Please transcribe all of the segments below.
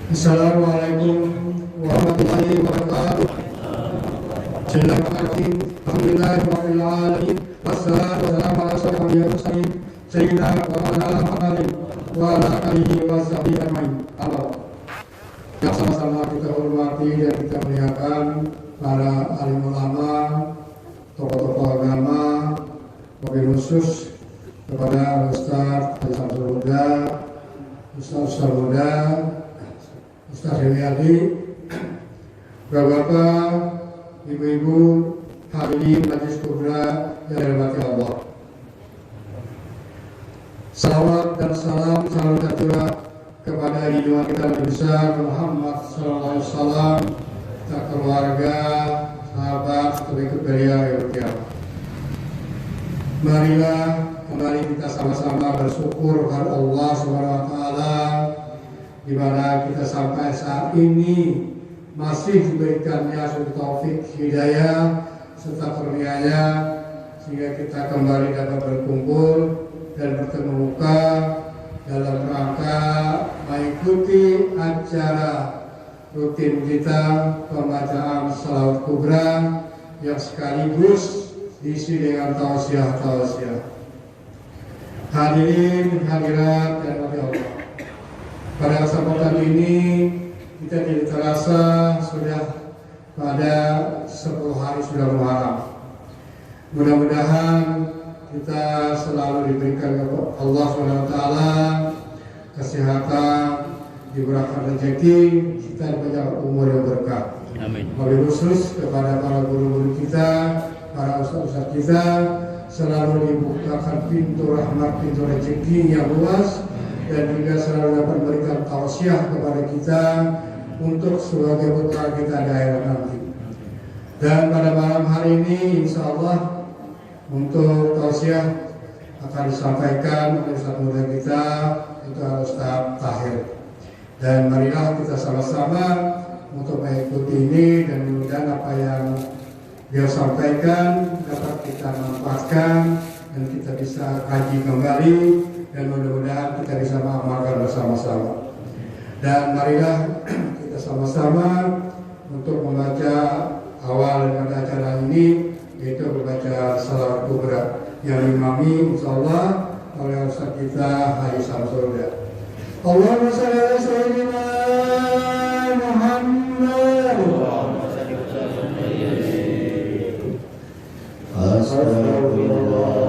Assalamualaikum warahmatullahi wabarakatuh. Bismillahirrahmanirrahim. Alhamdulillahirabbil alamin. Wassalatu wassalamu ala asyrofil mursalin sayyidina Muhammadin wa ala alihi wa sahbihi ajmain. Yang sama-sama kita hormati dan kita muliakan para alim ulama, tokoh-tokoh agama, wabil khusus kepada Ustaz Haji Samsul Huda, Ustaz Huda, Ustaz Heriadi, Bapak-bapak, ibu-ibu, hadirin majlis kubra yang dirahmati Allah. Salawat dan salam selalu tercurah kepada junjungan kita Nabi besar Muhammad sallallahu alaihi wasallam, keluarga, sahabat, pengikut beliau yang berkiamat. Marilah kembali kita sama-sama bersyukur kepada Allah Subhanahu wa taala di mana kita sampai saat ini masih diberikannya suatu taufik hidayah serta karunia-Nya sehingga kita kembali dapat berkumpul dan bertemu muka dalam rangka mengikuti acara rutin kita pembacaan Shalawat Kubra yang sekaligus diisi dengan tausiah-tausiah. Hadirin hadirat yang dirahmati Allah. Pada kesempatan ini kita tidak terasa sudah pada 10 hari sudah Muharram. Mudah-mudahan kita selalu diberikan Allah SWT kesehatan, diberikan rezeki, kita diberikan umur yang berkah. Amin. Wabil khusus kepada para guru-guru kita, para ustaz-ustaz kita, selalu dibukakan pintu rahmat, pintu rezeki yang luas, dan juga selalu dapat memberikan tausiah kepada kita untuk sebagai putra kita di akhirat nanti. Dan pada malam hari ini insya Allah untuk tausiah akan disampaikan oleh Ustaz muda kita, itu Ustaz Tahir. Dan marilah kita sama-sama untuk mengikuti ini dan mudah-mudahan apa yang dia sampaikan dapat kita manfaatkan dan kita bisa kaji kembali dan mudah-mudahan kita bisa mengamalkan bersama-sama. Dan marilah kita sama-sama untuk membaca awal daripada acara ini, yaitu membaca Shalawat Kubra yang diimami insyaallah oleh Ustaz kita Haji Samsul Huda. Allahumma shalli ala sayyidina Muhammad. Astagfirullah.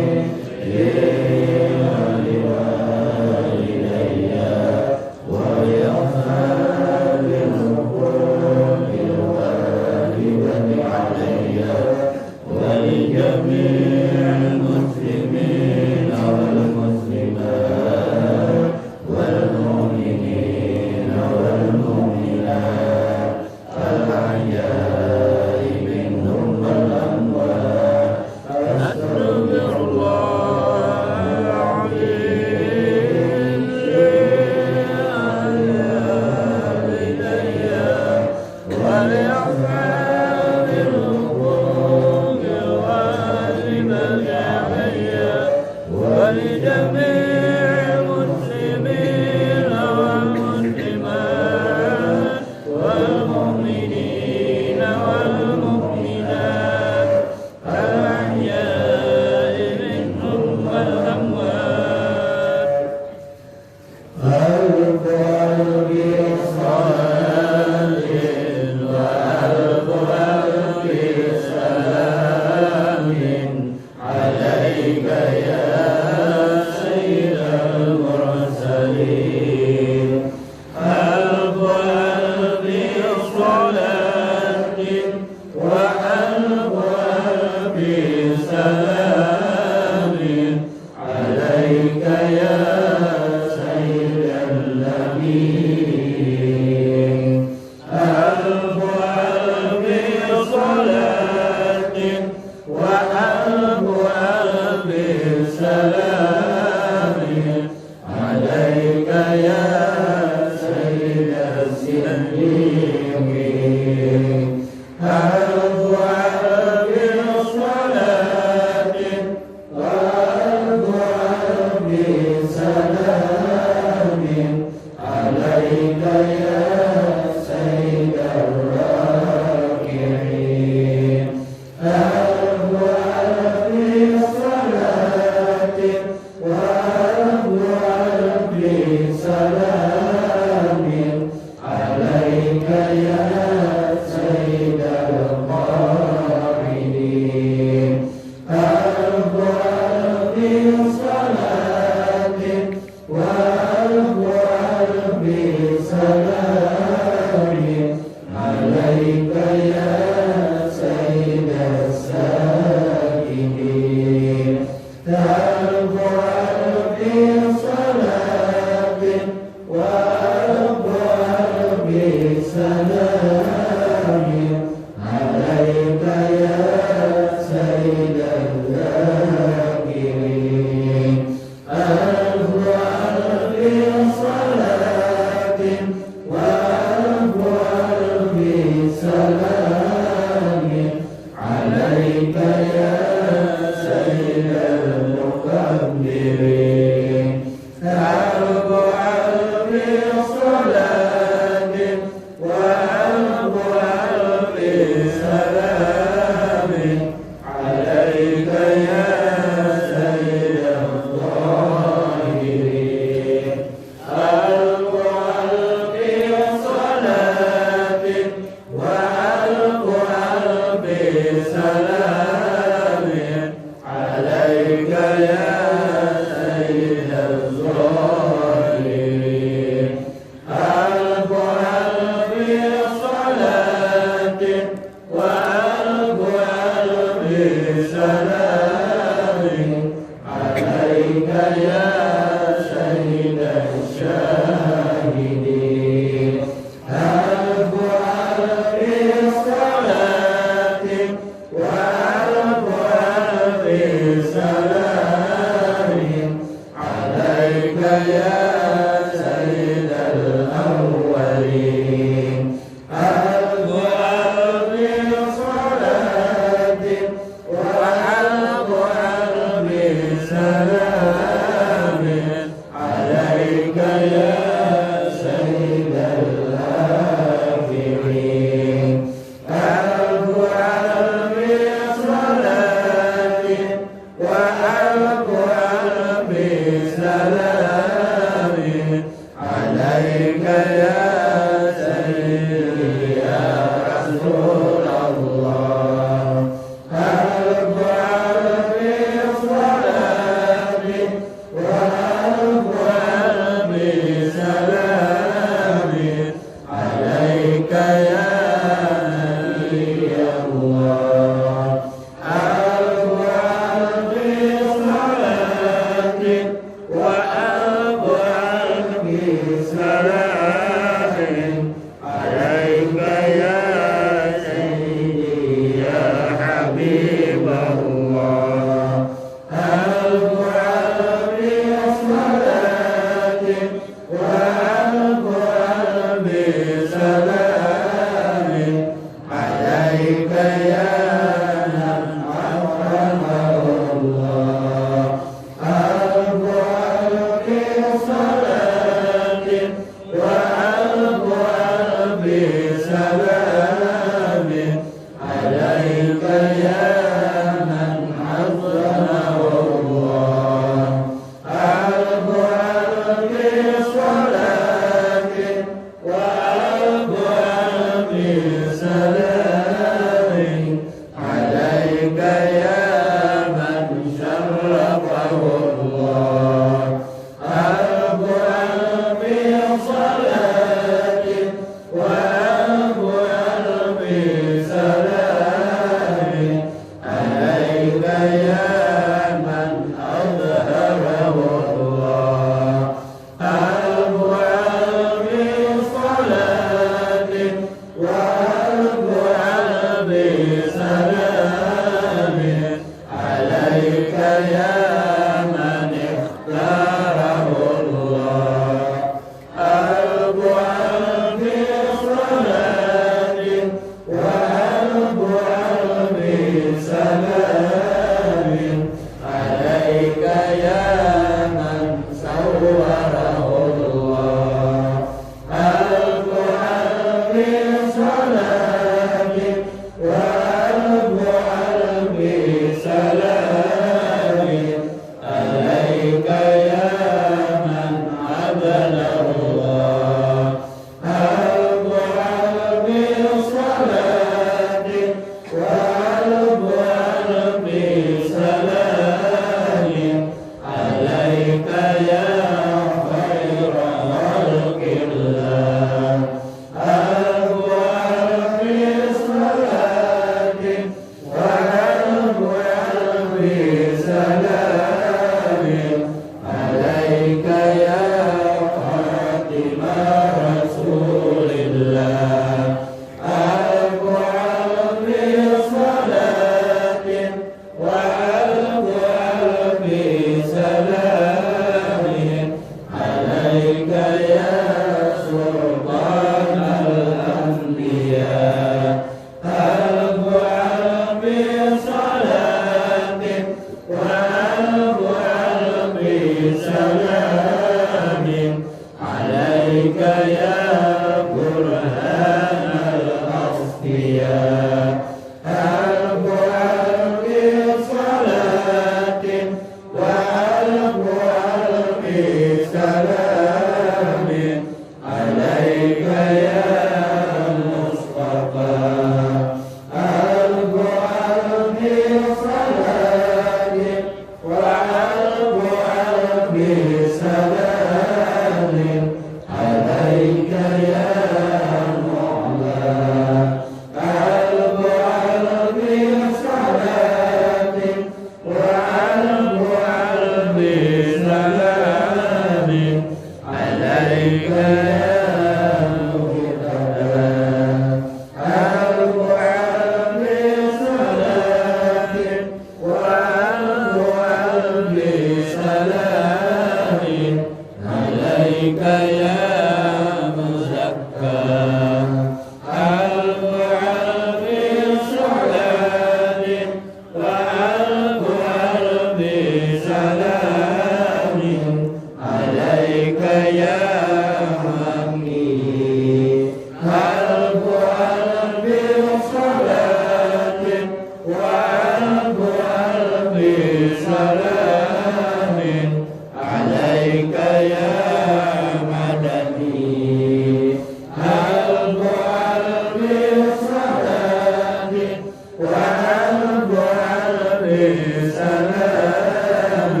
سلام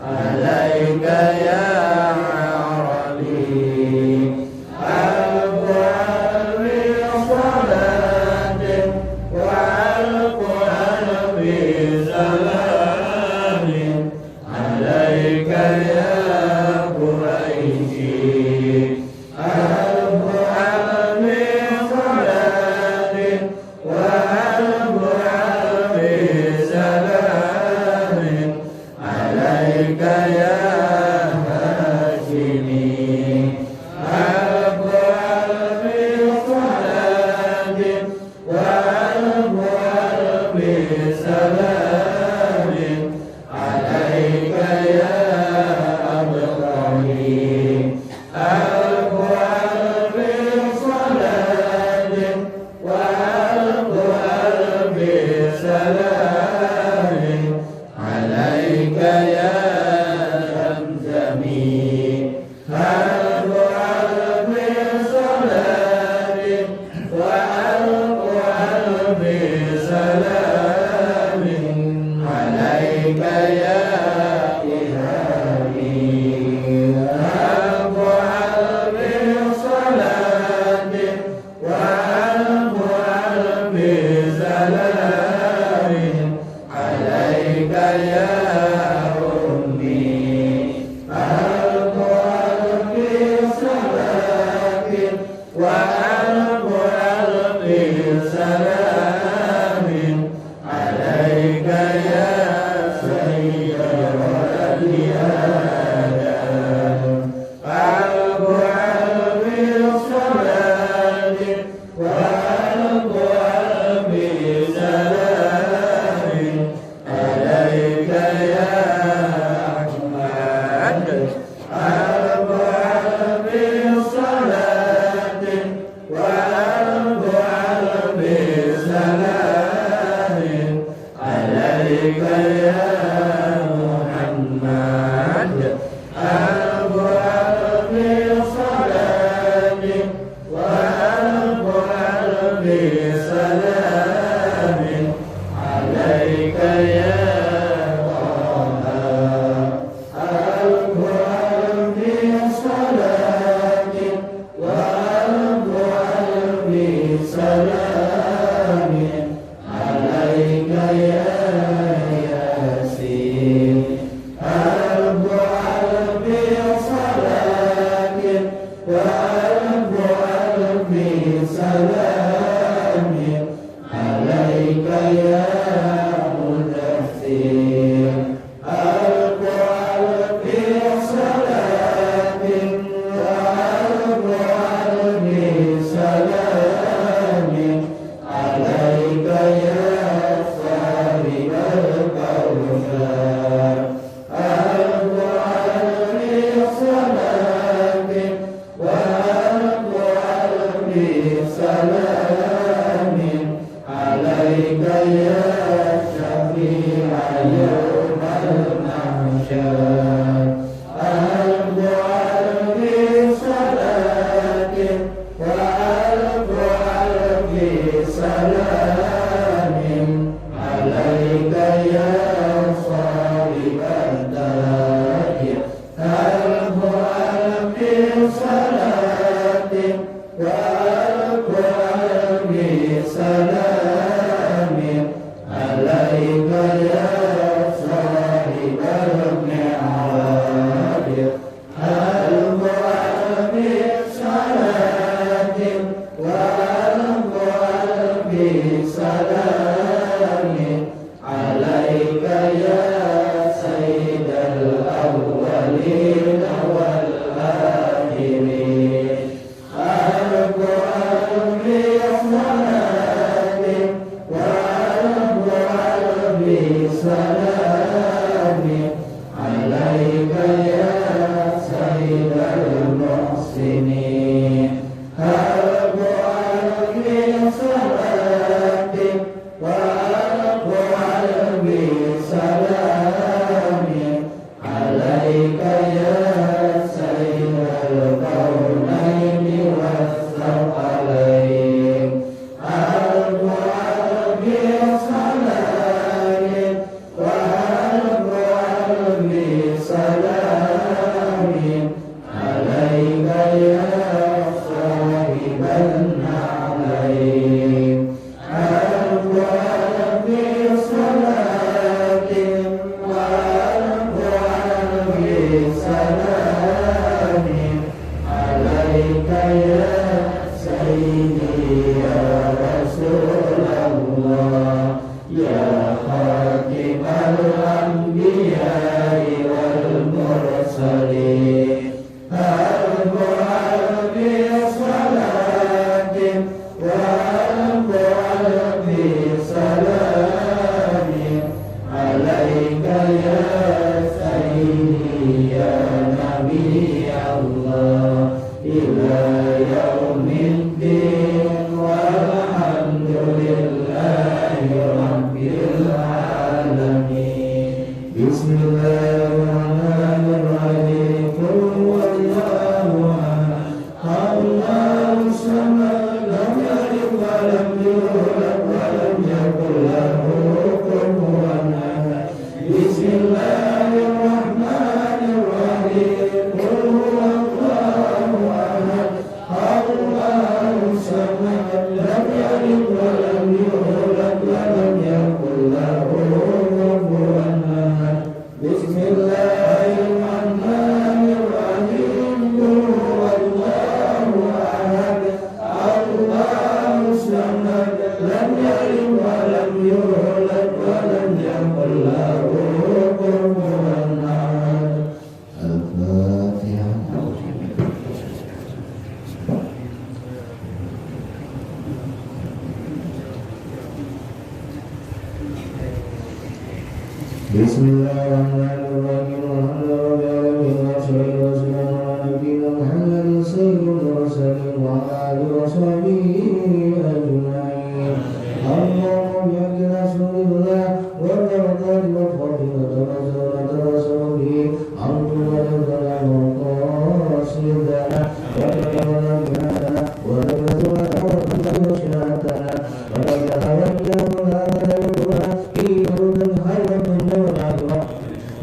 عليك يا عربي أبواب صلاة وألقى بسلام عليك يا قريشي أبواب صلاة وألقى بسلام عليك يا هاشمي أبواب صلاة وألقى بسلام عليك يا أبقري أبواب صلاة وألقى بسلام عليك يا زمزمي أبواب صلاة وألقى بسلام عليك يا إلهي أبواب صلاة وألقى بسلام عليك يا أمي أبواب صلاة وألقى بسلام عليك يا سيد ولد آدم أبواب صلاة وألقى بسلام عليك يا أحمد أبواب صلاة وألقى بسلام عليك يا محمد أبواب صلاة وألقى بسلام عليك يا طه أبواب صلاة وألقى بسلام عليك يا ياسين أبواب صلاة وألقى بسلام عليك يا مدثر أبواب صلاة وألقى بسلام عليك يا صاحب الكوثر أبواب صلاة وألقى بسلام عليك يا شفيع يوم المحشر أبواب صلاة وألقى بسلام عليك يا صاحب الدرج أبواب صلاة وألقى بسلام عليك يا صاحب المعراج alaika ya sayyidi ya nabi Allah ila yaumiddin walhamdulillahi rabbil alamin. Bismillahirrahmanirrahim. Qul huwallahu ahad, Allahu samad, lam yalid wa lam yulad wa lam yakul lahu kufuwan ahad. Bismillahirrahmanirrahim. Qul huwallahu ahad, Allahu samad, lam yalid wa lam yulad wa lam yakul lahu kufuwan ahad. Bismillahirrahmanirrahim. Qul huwallahu ahad, Allahu samad, lam yalid wa lam yulad wa lam yakul lahu kufuwan ahad. Al-Fatihah. Bismillahirrahmanirrahim. Alhamdulillahirabbil alamin wassalamu ala nabiyyina Muhammadin sayyidil mursalin wa ala alihi washabihi ajma'in. Allahumma bihaqqi rasulillah wa barakatuhu wa fadilatu rasulihi antu wa rabbana wa qasidana wa rabbana wa rabbana wa syahatana wa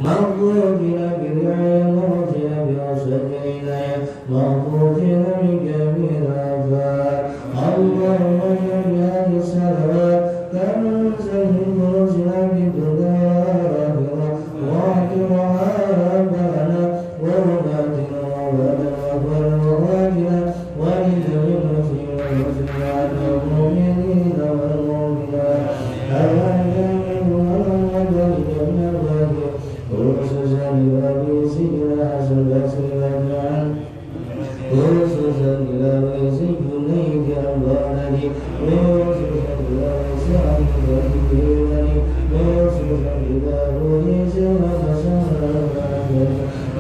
مغفورنا بالعين ومغفرنا بأوسط العناية مغفورنا بجميع الآفات. اللهم اجعل هذه الصلوات كنزا من كنوزنا في الدنيا والآخرة واعتبرها ربنا ومماتنا وولدنا وأخواتنا ولجميع المسلمين والمسلمات والمؤمنين والمؤمنات الأحياء منهم والأموات ولجميع الغافلين خصوصا لبابي سيدنا حسن البصري والجعل خصوصا لبابي سيدنا البغدادي خصوصا لبابي سعد البغدادي خصوصا لبابي سيدنا حسن البصري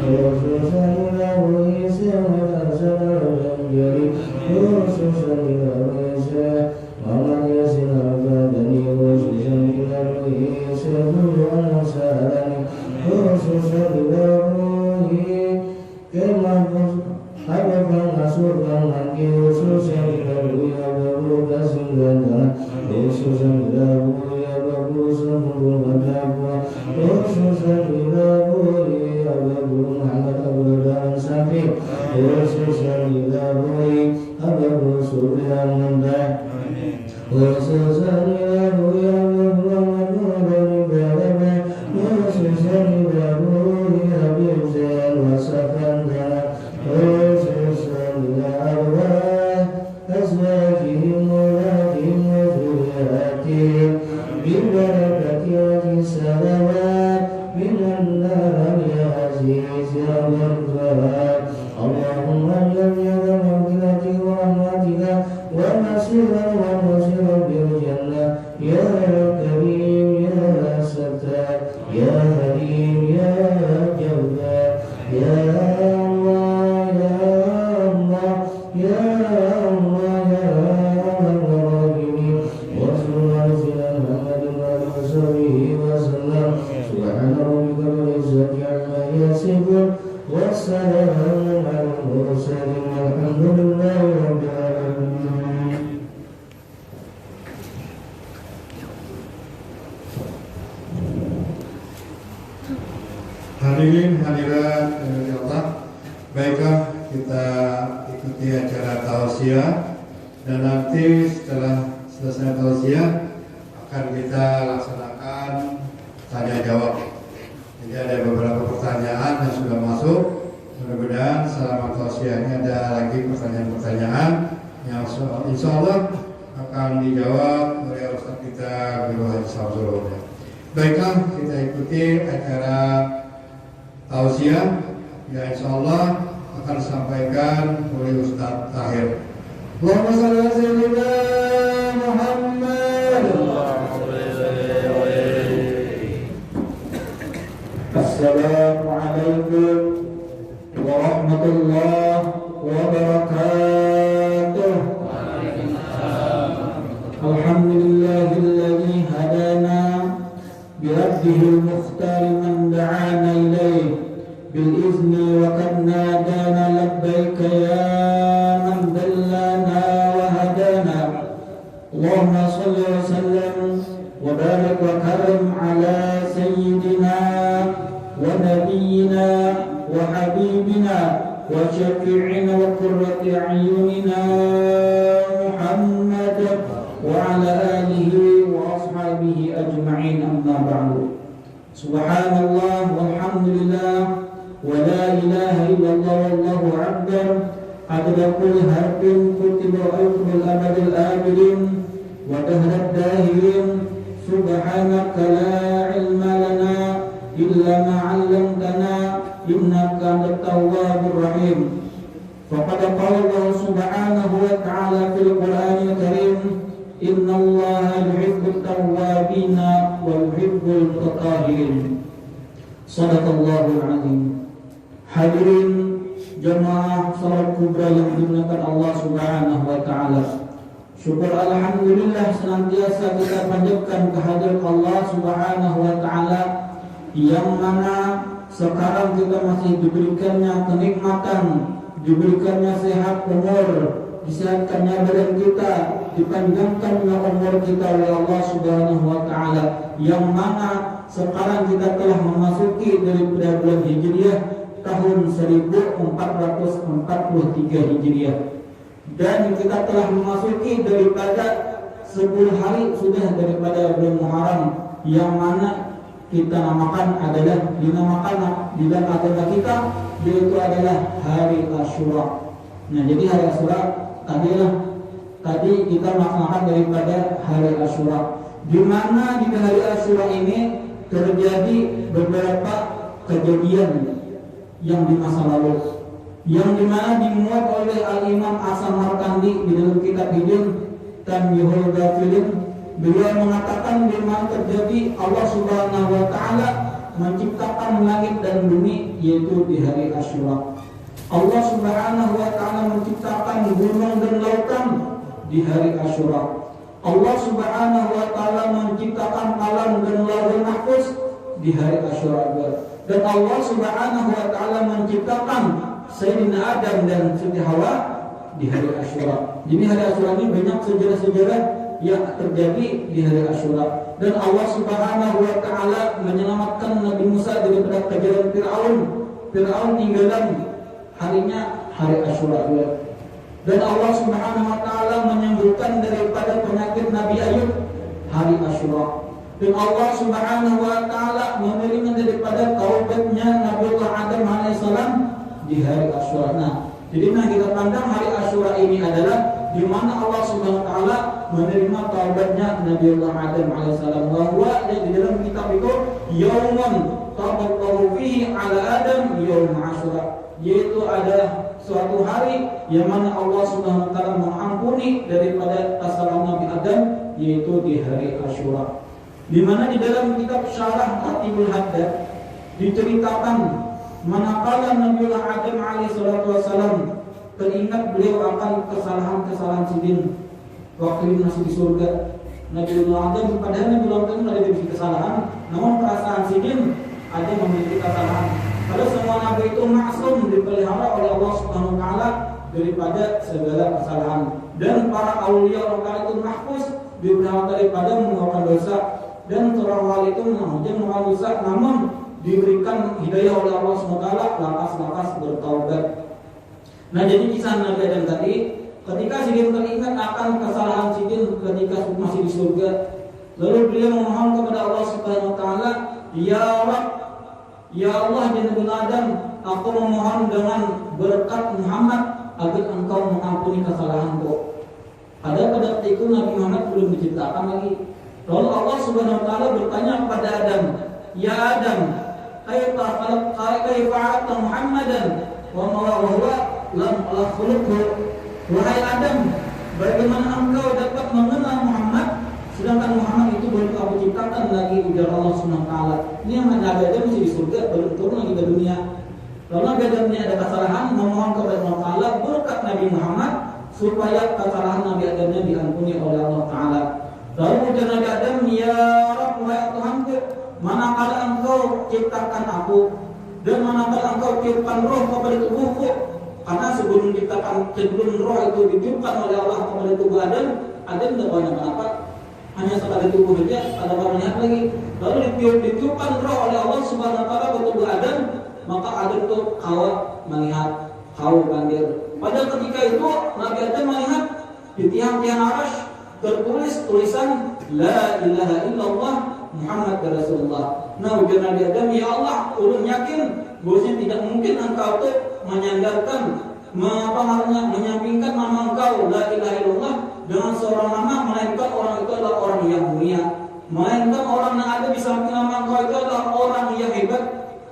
خصوصا لبابي سيدنا حسن البصري خصوصا لبابي سيدنا محمد ياسين البغدادي خصوصا لبابي سيدنا الأنصاري خصوصا لبابي كما حببا نصرا عنك خصوصا لبابي أبو قاسم غندنا خصوصا لبابي أبو سمر المدابة خصوصا لبابي أبو محمد أبو الأنصاري خصوصا لبابي أبو سفيان المندى خصوصا لبابي أبو محمد البلبة خصوصا لبابي أبي زين وسكندر خصوصا لأرواح أزواجهم وولادهم وذرياتهم ببركة هذه الصلوات من النار يا عزيز يا غفار. اللهم اجعل يد مغفرتك ورحمتك ومصيرا ومصيرا بالجنة يا كريم يا ستار يا حليم يا جبار يا الله يا الله يا الله يا أرحم الراحمين. وصلى الله على محمد وآله وصحبه وسلم. سبحان ربك رب العزة عما يصفون والسلام على المرسلين والحمد لله رب العالمين. Hadirin hadirat dari Allah, baiklah kita ikuti acara tausiah dan nanti setelah selesai tausiah akan kita laksanakan tanya jawab. Jadi ada beberapa pertanyaan yang sudah masuk. Mudah-mudahan selama tausiahnya ada lagi pertanyaan-pertanyaan yang insya Allah akan dijawab oleh Ustaz kita Guru Haji Samsul. Baiklah kita ikuti acara tausiah yang insya Allah akan disampaikan oleh Ustaz Tahir. Allahumma shalli ala sayyidina Muhammad. Assalamualaikum warahmatullahi wabarakatuh. Alhamdulillahilladzi hadana bi'abdihil mukhtar man da'ana ilaih bil izni wa qad nadana labbaika ya man dallana wa hadana. Allahumma shalli wa sallim wa barik wa karim ala sayyidina wa nabiyyina wa habibina wa syafi'ina wa qurrati a'yunina Muhammad wa ala alihi wa ashabihi ajma'in, amma ba'du. Subhanallah walhamdulillah wa la ilaha illallah wallahu akbar. Adada kulli harfin kutiba al abadil abidin wa dahrad dahirin. Subhanaka la ilma lana illa ma 'allamtana innaka antat tawwabur rahim. Faqad qala Allah subhanahu wa ta'ala fil Qur'anil Karim, innallaha yuhibbut tawwabina wa yuhibbul mutatahhirin. Shadaqallahul azim. Hadirin jamaah salat kubra yang dimuliakan Allah subhanahu wa ta'ala, syukur alhamdulillah senantiasa kita panjatkan kehadirat Allah subhanahu wa ta'ala, yang mana sekarang kita masih diberikannya kenikmatan, diberikannya sehat umur, disehatkannya badan kita, dipanjangkannya umur kita oleh Allah subhanahu wa ta'ala, yang mana sekarang kita telah memasuki daripada bulan Hijriah tahun 1443 Hijriah, dan kita telah memasuki daripada 10 hari sudah daripada bulan Muharram, yang mana kita dinamakan di dalam agama kita yaitu adalah hari Asyura. Nah, jadi hari Asyura tadi kita melaksanakan daripada hari Asyura, di mana di hari Asyura ini terjadi beberapa kejadian yang di masa lalu, yang dimana dimuat oleh Al-Imam As-Samarqandi di dalam kitab Hidin Tanbihul Ghafilin. Beliau mengatakan di mana terjadi Allah subhanahu wa ta'ala menciptakan langit dan bumi yaitu di hari Asyura. Allah subhanahu wa ta'ala menciptakan gunung dan lautan di hari Asyura. Allah subhanahu wa ta'ala menciptakan alam dan lauhul mahfuz di hari Asyura. Dan Allah subhanahu wa ta'ala menciptakan Sayyidina Adam dan Siti Hawa di hari Asyura. Jadi hari Asyura ini banyak sejarah-sejarah yang terjadi di hari Asyura. Dan Allah subhanahu wa ta'ala menyelamatkan Nabi Musa daripada kejaran Fir'aun. Fir'aun tinggalan harinya hari Asyura. Dan Allah subhanahu wa ta'ala menyembuhkan daripada penyakit Nabi Ayub hari Asyura. Dan Allah subhanahu wa ta'ala menerima daripada taubatnya Nabiullah Adam alaihissalam di hari Asyura. Nah, jadi kita pandang hari Asyura ini adalah di mana Allah subhanahu wa ta'ala menerima taubatnya Nabiullah Adam alaihissalam, bahwa di dalam kitab itu yaumun tauballahu fihi ala Adam yaum Asyura, yaitu ada suatu hari yang mana Allah subhanahu wa ta'ala mengampuni daripada kesalahan Nabi Adam, yaitu di hari Asyura. Di mana di dalam kitab Syarah Tatibul Haddad diceritakan manakala Nabiullah Adam alaihissalatu wassalam teringat beliau akan kesalahan-kesalahan sidin waktu masih di surga. Nabiullah Adam, padahal Nabiullah Adam ada memiliki kesalahan, namun perasaan sidin ada memiliki kesalahan. Padahal semua nabi itu maksum, dipelihara oleh Allah subhanahu wa ta'ala daripada segala kesalahan. Dan para aulia Allah itu mahfuz, dipelihara daripada melakukan dosa. Dan seorang wali itu melakukan dosa, namun diberikan hidayah oleh Allah SWT, lantas bertaubat. Nah, jadi kisah Nabi Adam tadi, ketika sidin teringat akan kesalahan sidin ketika masih di surga, lalu beliau memohon kepada Allah Subhanahu Wa Taala, Ya Rabb, Ya Allah, di Nabi Adam, aku memohon dengan berkat Muhammad agar Engkau mengampuni kesalahanku. Pada ketika itu Nabi Muhammad belum diciptakan lagi. Lalu Allah Subhanahu Wa Taala bertanya kepada Adam, Ya Adam, kaifa fa'alta Muhammadan wa huwa lam akhluqhu. Wahai Adam, bagaimana engkau dapat mengenal Muhammad Sedangkan Muhammad itu baru aku ciptakan lagi ujar Allah Subhanahu wa taala. Ini yang Nabi Adam masih di surga, baru turun lagi ke dunia. Lalu Nabi Adam ini ada kesalahan, memohon kepada Allah Taala berkat Nabi Muhammad supaya kesalahan Nabi Adamnya diampuni oleh Allah Taala. Lalu ujar Nabi Adam, ya Rabb, wahai Tuhanku, manakala Engkau ciptakan aku dan manakala Engkau tiupkan roh kepada tubuhku, karena sebelum roh itu ditiupkan oleh Allah kepada tubuh Adam tidak banyak apa, hanya sekali tubuh saja, ada banyak lagi. Lalu ditiupkan roh oleh Allah Subhanahu wa taala ke tubuh Adam, maka Adam itu kau melihat, kau bandir. Pada ketika itu Nabi Adam melihat di tiang-tiang arasy tertulis tulisan La ilaha illallah Muhammad Rasulullah. Nah, ujar Nabi Adam, ya Allah, ulun yakin bahwasanya tidak mungkin engkau itu menyandarkan, menyampingkan nama engkau La ilaha illallah dengan seorang nama, melainkan orang itu adalah orang yang mulia, melainkan orang yang ada di samping nama engkau itu adalah orang yang hebat.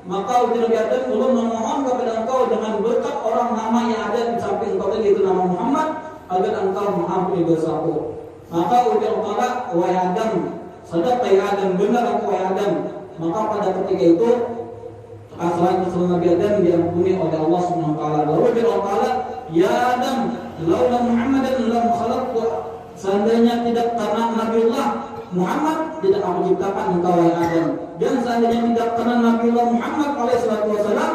Maka ujar Nabi Adam, ulun memohon kepada engkau dengan berkat orang nama yang ada di samping engkau tadi, yaitu nama Muhammad, agar engkau mengampuni dosaku. Maka ujar Allah, wahai Adam, sadaqta ya Adam, benar aku wahai Adam. Maka pada ketika itu kesalahan Nabi Adam diampuni oleh Allah Subhanahu wa taala. Lalu ujar Allah, ya Adam, laula Muhammadan lam khalaqtu. Seandainya tidak karena Nabiullah Muhammad, tidak aku ciptakan engkau wahai Adam. Dan seandainya tidak karena Nabiullah Muhammad alaihissalam,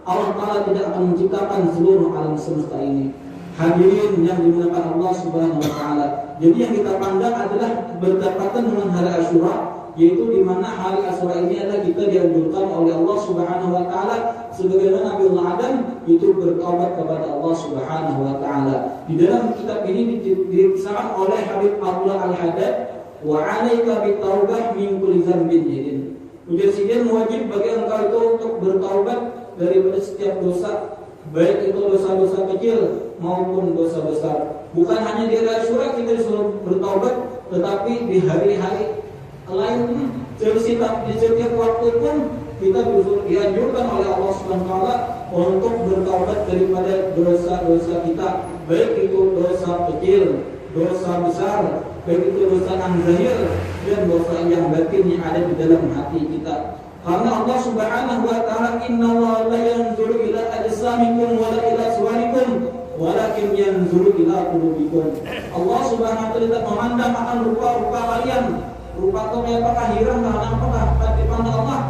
Allah Taala tidak akan menciptakan seluruh alam semesta ini. Hadirin yang dimuliakan Allah Subhanahu wa taala. Jadi yang kita pandang adalah berdekatan dengan hari Asyura, yaitu di mana hari Asyura ini adalah kita dianjurkan oleh Allah Subhanahu wa taala sebagaimana Nabiullah Adam itu bertaubat kepada Allah Subhanahu wa taala. Di dalam kitab ini dikisahkan oleh Habib Abdullah Al-Haddad, wa 'alaika bitaubah min kulli dzambin jadid. Ujar wajib bagi engkau itu untuk bertaubat daripada setiap dosa, baik itu dosa-dosa kecil maupun dosa besar. Bukan hanya di hari Asyura kita disuruh bertaubat, tetapi di hari-hari lain di setiap waktu pun kita dianjurkan oleh Allah Subhanahu wa taala untuk bertaubat daripada dosa-dosa kita, baik itu dosa kecil, dosa besar, baik itu dosa yang zahir dan dosa yang batin yang ada di dalam hati kita. Karena Allah Subhanahu wa taala, innallaha la yanzuru ila ajsamikum wa la ila suwarikum walakin yanzuru ila qulubikum. Allah Subhanahu wa taala tidak memandang akan rupa-rupa kalian, rupa kalian apakah hirang dan apakah dipandang Allah.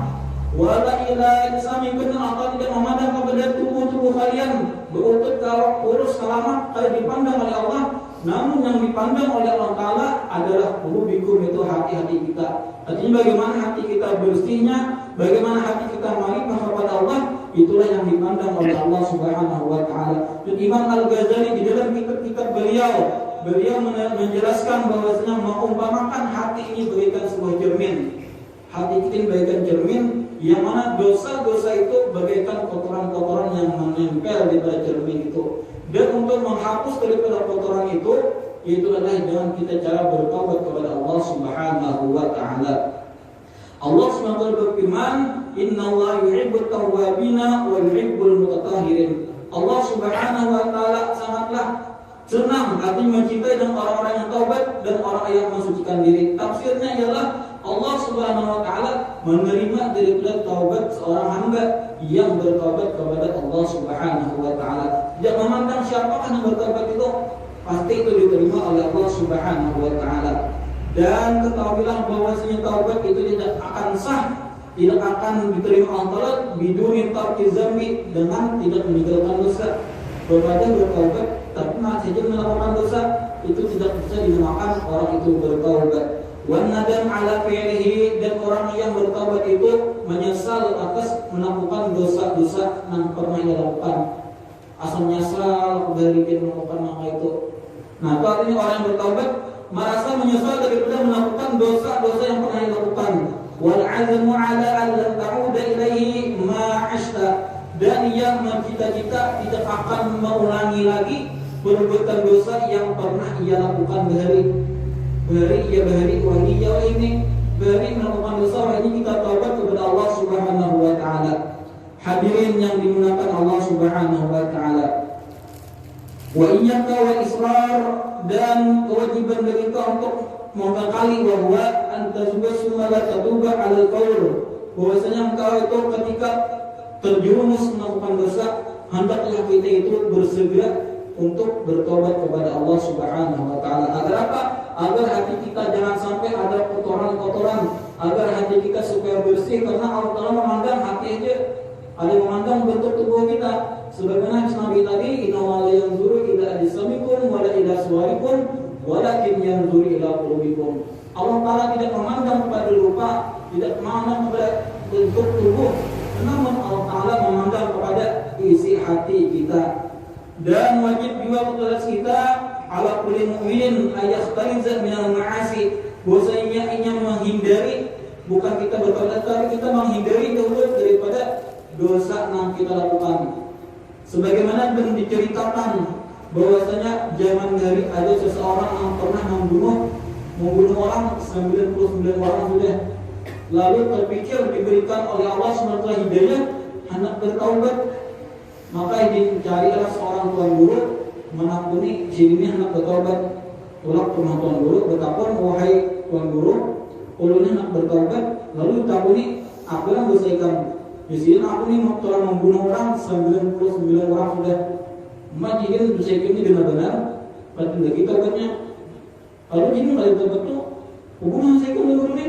Wala ila ajsamikum, Allah tidak memandang kepada tubuh-tubuh kalian, berotot kalau kurus selamat kalau dipandang oleh Allah. Namun yang dipandang oleh Allah Ta'ala adalah qulubikum, itu hati-hati kita. Artinya bagaimana hati kita bersihnya, bagaimana hati kita marifah kepada Allah, itulah yang dipandang oleh Allah Subhanahu wa taala. Dan Imam Al-Ghazali di dalam kitab beliau menjelaskan bahwasanya mengumpamakan hati ini bagaikan sebuah cermin. Hati kita ini bagaikan cermin, yang mana dosa-dosa itu bagaikan kotoran-kotoran yang menempel di pada cermin itu. Dan untuk menghapus daripada kotoran itu adalah dengan kita cara bertaubat kepada Allah Subhanahu wa taala. Allah Subhanahu wa taala berfirman, "Innallaha yuhibbut tawwabina wa yuhibbul mutatahhirin." Allah Subhanahu wa taala sangatlah senang, artinya mencintai dan orang-orang yang taubat dan orang yang mensucikan diri. Tafsirnya ialah Allah Subhanahu wa taala menerima daripada taubat seorang hamba yang bertaubat kepada Allah Subhanahu wa taala. Tidak memandang siapakah yang bertaubat itu, pasti itu diterima oleh Allah Subhanahu wa taala. Dan ketahuilah bahwasanya taubat itu tidak akan sah, tidak akan diterima Allah Taala biduni tarki dzambi, dengan tidak meninggalkan dosa. Berbeda bertaubat tapi masih saja melakukan dosa, itu tidak bisa dinamakan orang itu bertaubat. Wan nadam ala fi'lihi, dan orang yang bertaubat itu menyesal atas melakukan dosa-dosa yang pernah ia lakukan. Asal menyesal dari dia melakukan maka itu. Nah, itu artinya orang yang bertaubat merasa menyesal daripada melakukan dosa-dosa yang pernah ia lakukan. Wal azmu ala an la ta'uda ilaihi ma 'ashta, dan ia mencita-cita tidak akan mengulangi lagi perbuatan dosa yang pernah ia lakukan berhari melakukan dosa. Ini kita taubat kepada Allah Subhanahu wa taala. Hadirin yang dimuliakan Allah Subhanahu wa taala. Wa iyyaka wa israr, dan kewajiban bagi kita untuk mengkali bahwa antasuba sumala tatuba alal qaul, bahwasanya engkau itu ketika terjerumus melakukan dosa, hendaklah kita itu bersegera untuk bertobat kepada Allah Subhanahu wa taala. Agar apa? Agar hati kita jangan sampai ada kotoran-kotoran, agar hati kita supaya bersih, karena Allah Taala memandang hati aja, ada memandang bentuk tubuh kita. Sebagaimana Nabi tadi, innallaha la yanzuru ila ajsamikum wa la ila suwarikum walakin yanzuru ila qulubikum. Allah Taala tidak memandang kepada rupa, tidak memandang kepada bentuk tubuh, namun Allah Taala memandang kepada isi hati kita. Dan wajib juga kepada kita ala kulli mu'minin ayahtariza minal ma'asi, bahwasanya ingin menghindari, bukan kita bertobat, tapi kita menghindari dahulu daripada dosa yang kita lakukan. Sebagaimana pun diceritakan bahwasanya zaman dari ada seseorang yang pernah membunuh orang 99 orang sudah. Lalu terpikir diberikan oleh Allah SWT hidayah hendak bertaubat, maka dicarilah seorang tuan guru mengampuni si ini hendak bertaubat. Ulak rumah tuan guru betapun, wahai tuan guru, ulunnya hendak bertaubat, lalu ditakuni apa yang dosa kamu? Di sini aku ini telah membunuh orang 99 orang sudah. Majidin dosa ini benar-benar berarti lagi taubatnya. Lalu ini dari taubat itu hubungan saya dengan guru ini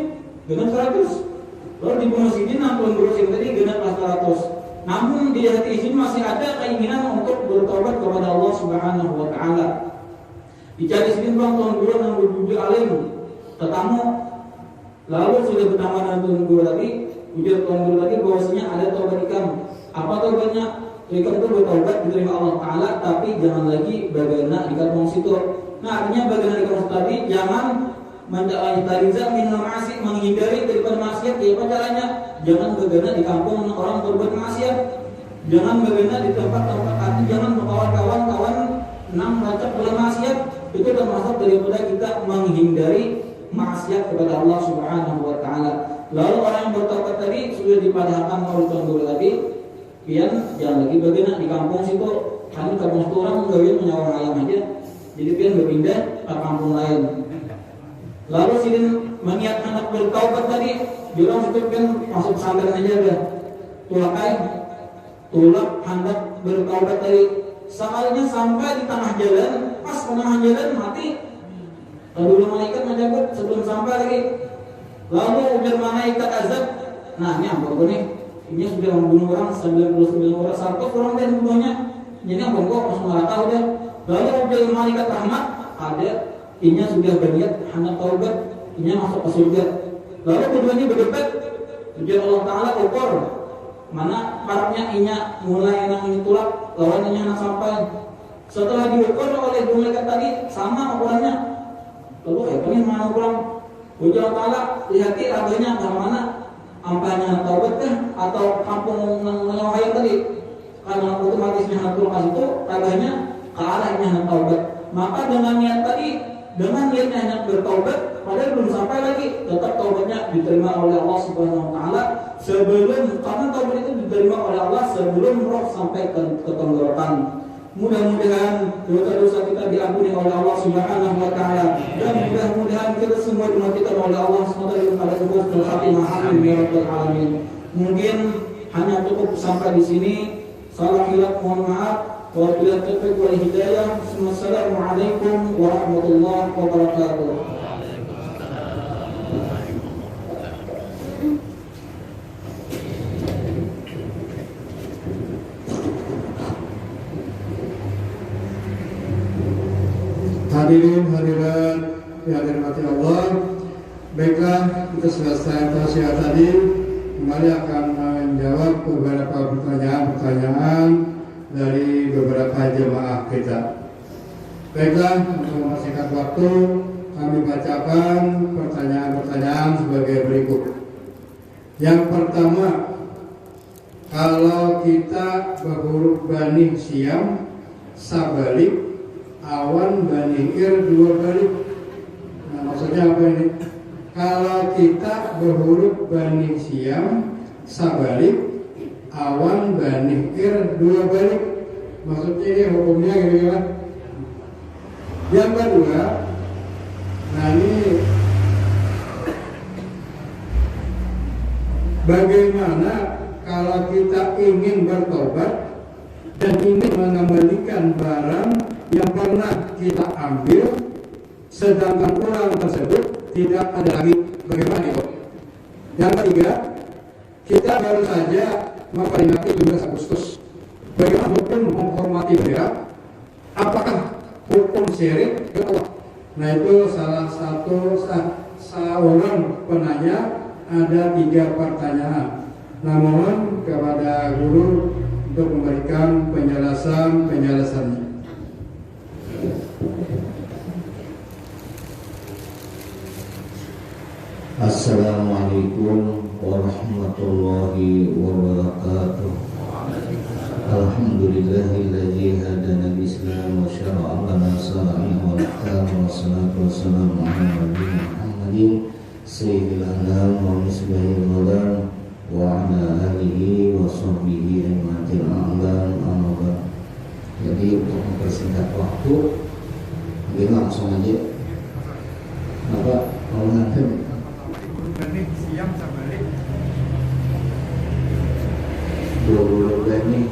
dengan 100. Lalu dibunuh sini tuan guru yang tadi dengan 100. Namun di hati sini masih ada keinginan untuk bertobat kepada Allah Subhanahu wa taala. Dicari sini tuan guru yang berjujur alim, tetamu. Lalu sudah bertambah dengan tuan guru tadi, ujar tuan guru tadi bahwasanya ada taubat ikam. Apa taubatnya? Ikam itu bertobat diterima Allah taala, tapi jangan lagi bagaimana di kampung situ. Nah, artinya bagaimana di kampung tadi jangan mentariza minal ma'asi, menghindari daripada maksiat. Ya apa caranya? Jangan bagaimana di kampung orang berbuat maksiat. Jangan bagaimana di tempat-tempat hati, jangan kawan-kawan meracap oleh maksiat. Itu termasuk daripada kita menghindari maksiat kepada Allah Subhanahu wa taala. Lalu orang yang bertobat tadi sudah dipadahkan oleh tuan guru tadi, pian jangan lagi bagaimana di kampung situ. Kan kampung situ orang gawin menyawang ayam aja. Jadi pian berpindah ke kampung lain. Lalu sini mengiat anak bertaubat tadi, dia situ kan masuk pesantren aja dah. Tulak hendak bertaubat tadi. Sekalinya sampai di tengah jalan, pas tengah jalan mati. Lalu malaikat mencabut sebelum sampai lagi. Lalu ujar malaikat azab. Nah, ini apa nih? Ini sudah membunuh orang 99 orang, 100 orang dan bunuhnya. Jadi apa kok masuk neraka udah. Lalu ujar malaikat rahmat, ada inya sudah berniat hendak taubat, inya masuk ke surga. Lalu keduanya berdebat. Ujar Allah Taala ukur mana parahnya inya mulai nang ini tulak, lawan inya nang sampai. Setelah diukur oleh malaikat tadi sama ukurannya. Lalu ini mana ukuran? Ujar Allah Taala lihati harganya ke mana? Ampanya taubat kah atau kampung menyawai tadi? Karena otomatisnya hendak tulak itu harganya ke arahnya hendak taubat. Maka dengan niat tadi, dengan niatnya hendak bertaubat, padahal belum sampai lagi, tetap taubatnya diterima oleh Allah Subhanahu wa taala sebelum, karena taubat itu diterima oleh Allah sebelum roh sampai ke tenggorokan. Mudah-mudahan dosa-dosa kita diampuni oleh Allah Subhanahu wa taala, dan mudah-mudahan kita semua dimatikan oleh Allah SWT pada husnul khatimah. Amin ya rabbal alamin. Mungkin hanya cukup sampai di sini. Salah hilaf mohon maaf. Wabillahi taufiq wal hidayah. Assalamualaikum warahmatullahi wabarakatuh. Hadirin hadirat yang dirahmati Allah, baiklah kita selesai tausiah tadi, kembali akan menjawab beberapa pertanyaan dari beberapa jemaah kita. Baiklah, untuk mempersingkat waktu, kami bacakan pertanyaan-pertanyaan sebagai berikut. Yang pertama, kalau kita berhuruf Bani Siam, sabalik, awan Bani Ir dua balik. Nah, maksudnya apa ini? Kalau kita berhuruf Bani Siam, sabalik, awan Bani Ir dua balik. Maksudnya ini hukumnya gitu kan? Yang kedua, nah ini Bagaimana kalau kita ingin bertobat dan ingin mengembalikan barang yang pernah kita ambil, sedangkan orang tersebut tidak ada lagi, bagaimana itu? Yang ketiga, kita baru saja memperingati 17 Agustus. Bagaimana hukum menghormati bendera? Apakah hukum syirik? Nah, itu salah satu seorang penanya, ada 3 pertanyaan. Namun kepada guru untuk memberikan penjelasannya. Assalamualaikum warahmatullahi wabarakatuh. Alhamdulillahilladzi hadana bil-Islam wa syara'a lana syara'an wa ahkam, wassalatu wassalamu ala nabiyina Muhammadin sayyidil anam wa misbahil huda wa ala alihi wa sahbihi ajma'in amma ba'd. Jadi untuk mempersingkat waktu, ini langsung aja. Bapak mau nanti Siap sabalik. 20 bulan nih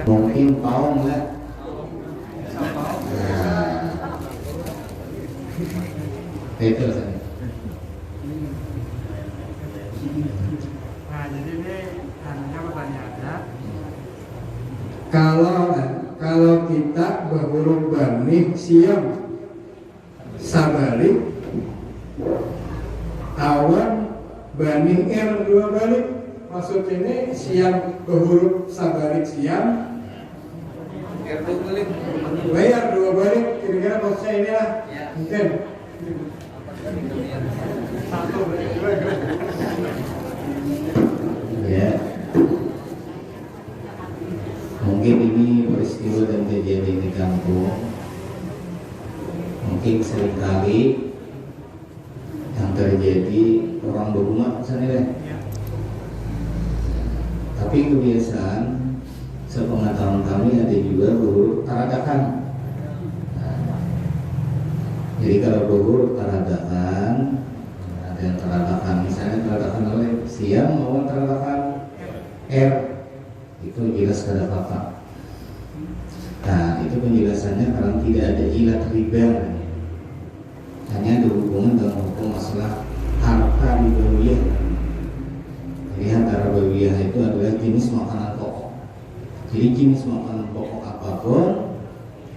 mungkin paung lah. Itu saja. Nah, jadi ini hanya pertanyaannya. Kalau kita berhuruf banih siam sabalik, awan banih dua balik, maksud ini siam berhuruf sabalik siam, bayar 2 balik, kira-kira maksudnya inilah mungkin. Ya, mungkin ini peristiwa dan kejadian di kampung. Mungkin seringkali yang terjadi orang berumah misalnya deh. Tapi kebiasaan sepengetahuan kami ada juga berhuruf taradakan. Jadi kalau berhuruf taradakan, ada yang taradakan, misalnya taradakan oleh siang maupun taradakan R, itu jelas kada apa-apa. Nah, itu penjelasannya karena tidak ada ilat riba, hanya ada hubungan dengan hukum masalah harta ribawiyah. Jadi harta ribawiyah itu adalah jenis makanan pokok. Jadi jenis makanan pokok apapun,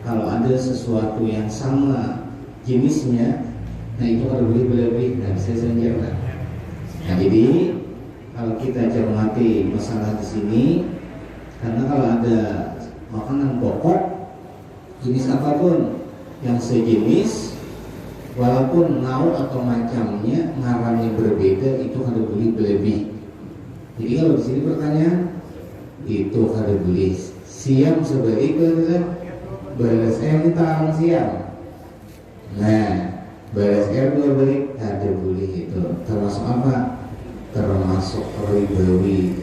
kalau ada sesuatu yang sama jenisnya, nah itu kalau boleh lebih, nah bisa saja lah. Nah, jadi kalau kita cermati masalah di sini, karena kalau ada makanan pokok jenis apapun yang sejenis, walaupun nauk atau macamnya ngarannya berbeda, itu kada boleh berlebih. Jadi kalau di sini pertanyaan itu kada boleh. Siam sebaliknya adalah balas ini tarang siam. Nah, balas dua balik kada boleh, itu termasuk apa? Termasuk ribawi.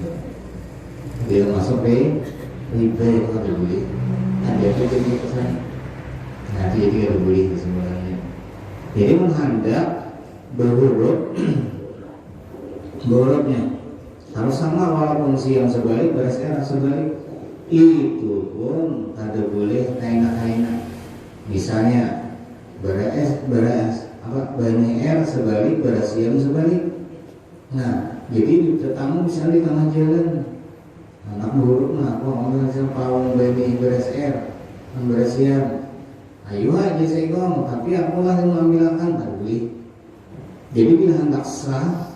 Dia masuk riba yang kada boleh. Ada apa jadi pesan? Nah, jadi kada boleh sebenarnya. Jadi menghadap berhurufnya harus sama, walaupun siang sebalik, baras era sebalik, itu pun kada boleh kaina. Misalnya banyak R sebalik, baras siang sebalik. Nah, jadi tetamu misalnya di tengah jalan, anak buruk nah, aku ngomong pawang bani beres R, beres siang. Ayo aja saya ngomong, tapi aku lah yang mengambil akan boleh. Jadi bila hendak sah,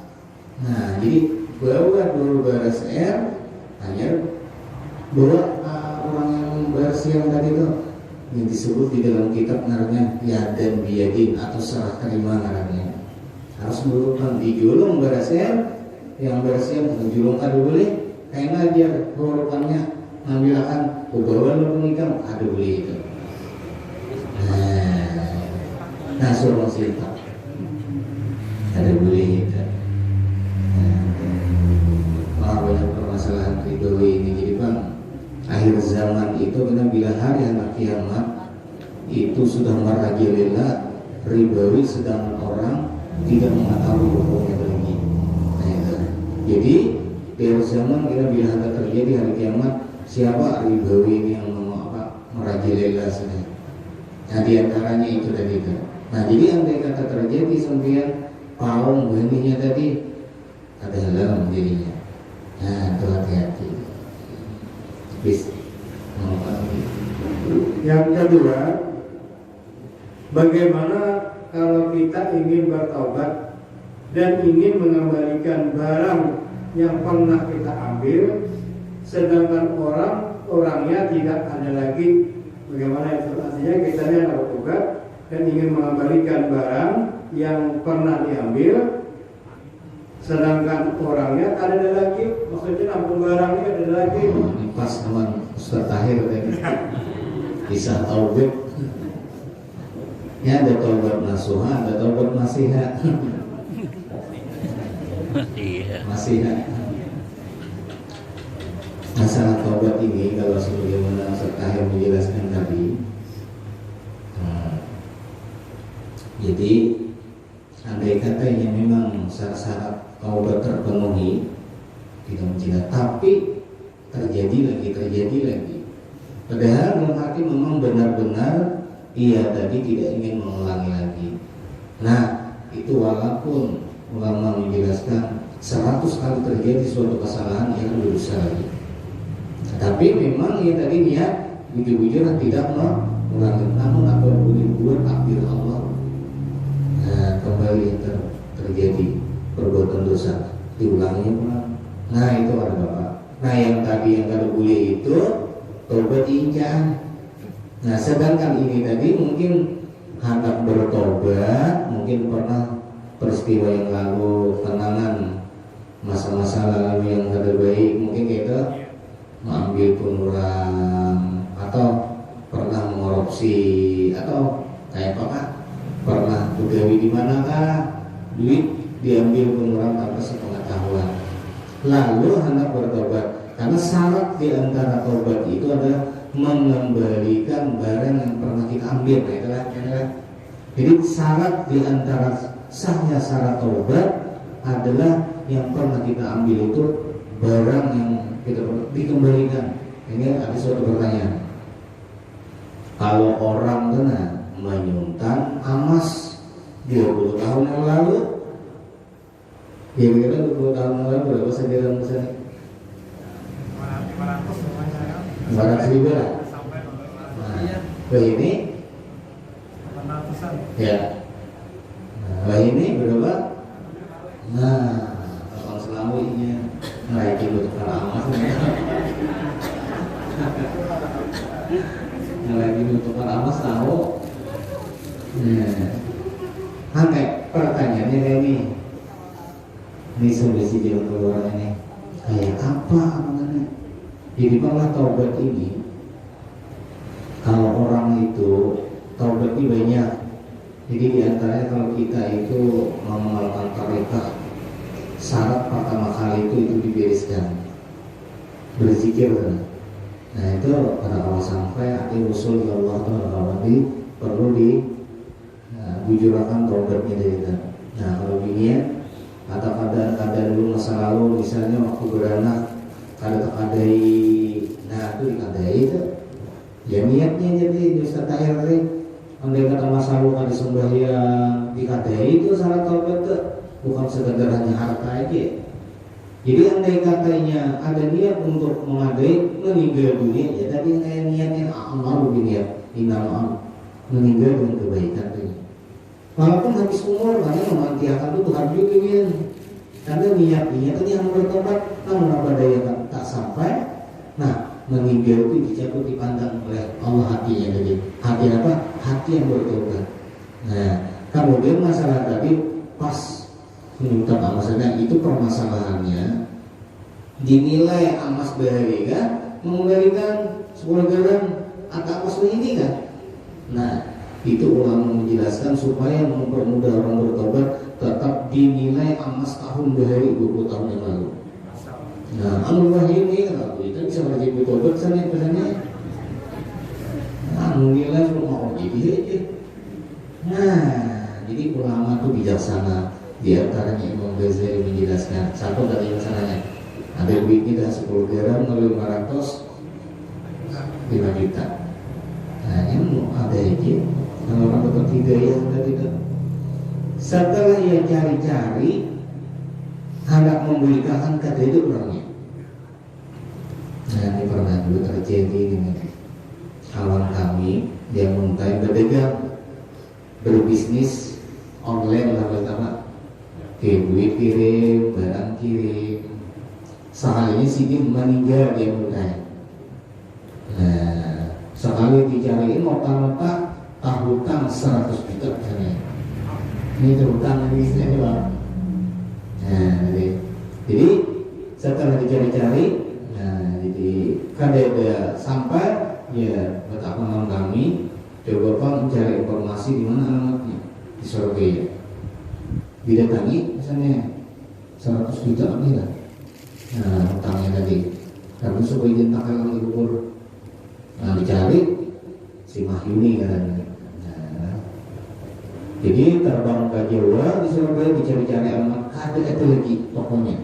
nah jadi bawa dulu beres R, hanya bawa orang yang beres siang tadi itu yang disebut di dalam kitab namanya yadan biyadin atau serah terima namanya. Harus berurutan dijulung beres R, yang beres siang menjulung kada boleh. Karena dia berurutannya ngambil akan bawa lu pengikam kada boleh itu. Nah suruh cerita ada boleh itu. Banyak permasalahan ribawi ini. Jadi bang, akhir zaman itu karena bila hari anak kiamat itu sudah merajalela ribawi, sedang orang tidak mengetahui hukumnya lagi. Nah, itu. Jadi di akhir zaman kita bila ada terjadi hari kiamat, siapa ribawi ini yang merajalela saja. Nah, diantaranya itu tadi itu. Nah, jadi andai kata terjadi sembilan paung bunyinya tadi, ada halang jadinya. Nah, itu hati-hati. Bis. Yang kedua, bagaimana kalau kita ingin bertaubat dan ingin mengembalikan barang yang pernah kita ambil, sedangkan orangnya tidak ada lagi? Bagaimana itu? Artinya kita ini ada bertobat dan ingin mengembalikan barang yang pernah diambil, sedangkan orangnya ada lagi. Maksudnya nampung barangnya ada lagi. Ini pas sama Ustaz Tahir tadi. Kisah taubat. Ya, ada taubat nasuha, ada taubat nasiha. Nasiha. Masalah taubat ini kalau sebagaimana Ustaz Tahir menjelaskan tadi, jadi andai katanya memang syarat-syarat taubat terpenuhi tidak menjilat, tapi terjadi lagi. Padahal dalam hati memang benar-benar ia tadi tidak ingin mengulangi lagi. Nah, itu walaupun ulama menjelaskan 100 kali terjadi suatu kesalahan yang berusaha lagi. Tapi memang ia tadi niat bujur-bujur tidak mengulangi. Namun apa boleh buat takdir Allah. Nah, kembali terjadi perbuatan dosa diulangi ulang. Nah, itu ada Bapak. Nah, yang tadi yang kada boleh itu taubat injak. Nah, sedangkan ini tadi mungkin hendak bertobat, mungkin pernah peristiwa yang lalu, kenangan masa-masa lalu yang kada baik, mungkin kita mengambil penurang atau pernah mengorupsi atau kayak apa Kak? Pernah begawi di manakah? Duit diambil penurang tanpa sepengetahuan. Lalu hendak bertobat. Karena syarat di antara taubat itu adalah mengembalikan barang yang pernah kita ambil. Nah, itulah. Jadi syarat di antara sahnya syarat taubat adalah yang pernah kita ambil itu barang yang kita dikembalikan. Ini ada suatu pertanyaan. Kalau orang kena menyuntan emas 20 tahun yang lalu, kira-kira 20 tahun yang lalu berapa sekian besar? 500.000 lah. Nah, ini 800-an. ya. Nah, ini berapa? Nah, kalau selamanya naikin untuk emas. Naikin untuk emas tahu. Nah, sampai pertanyaannya kayak ini. Ini solusi jalan keluar ini. Kayak apa namanya? Jadi malah taubat ini, kalau orang itu taubat ini banyak. Jadi diantaranya kalau kita itu mengamalkan tarekat, syarat pertama kali itu dibereskan, berzikir. Nah, itu pada kalau sampai ati usul ya Allah itu perlu bujurakan taubatnya dari kita. Nah, kalau begini atau keadaan dulu masa lalu, misalnya waktu beranak kada terkadai, nah itu dikadai itu ya niatnya. Jadi Ustaz Tahir tadi andai kata masa lalu kada sembahyang dikadai, itu syarat taubat itu bukan sekedar hanya harta aja. Jadi andai katanya ada niat untuk mengadai meninggal dunia, ya tadi kayak niatnya amal niat inamal meninggal dengan kebaikan ini. Walaupun habis umur, karena memantiakan itu Tuhan juga ya. Karena niat-niat tadi yang bertobat, namun apa daya tak sampai. Nah, meninggal itu dicabut dipandang oleh Allah hatinya jadi. Hati apa? Hati yang bertobat. Nah, kemudian masalah tadi pas menyuntak maksudnya itu permasalahannya dinilai emas bahari kan, mengembalikan 10 gram atau emas ini kan. Nah, itu ulama menjelaskan supaya mempermudah orang bertobat tetap dinilai emas tahun bahari 20 tahun yang lalu. Nah, Allah ini kalau itu bisa menjadi bertobat sana pesannya. Nah, menilai semua orang jadi aja. Nah, jadi ulama itu bijaksana. Di antaranya Imam Ghazali menjelaskan satu dari masalahnya ada duitnya dah 10 dirham kalau 500 5 juta. Nah yang mau ada aja kalau orang dapat hidayah dan tidak. Setelah ia cari-cari hendak memberikan kata itu orangnya. Nah ini pernah dulu terjadi dengan kawan kami yang muntai berdagang berbisnis online lah pertama. Duit kirim, barang kirim. Sekalinya si dia meninggal dia mulai. Nah, sekali dicariin nota-nota hutang 100 juta misalnya. Ini terhutang ini istilahnya bang. Nah, jadi setelah dicari-cari, nah jadi kan dia sampai ya betapa kami coba pak mencari informasi di mana alamatnya di Surabaya. Didatangi misalnya 100 juta nih lah. Nah hutangnya tadi karena supaya ditakal oleh gubernur. Nah dicari si Mahyuni katanya. Nah, jadi terbang ke Jawa di Surabaya dicari-cari alamat ada itu lagi tokonya.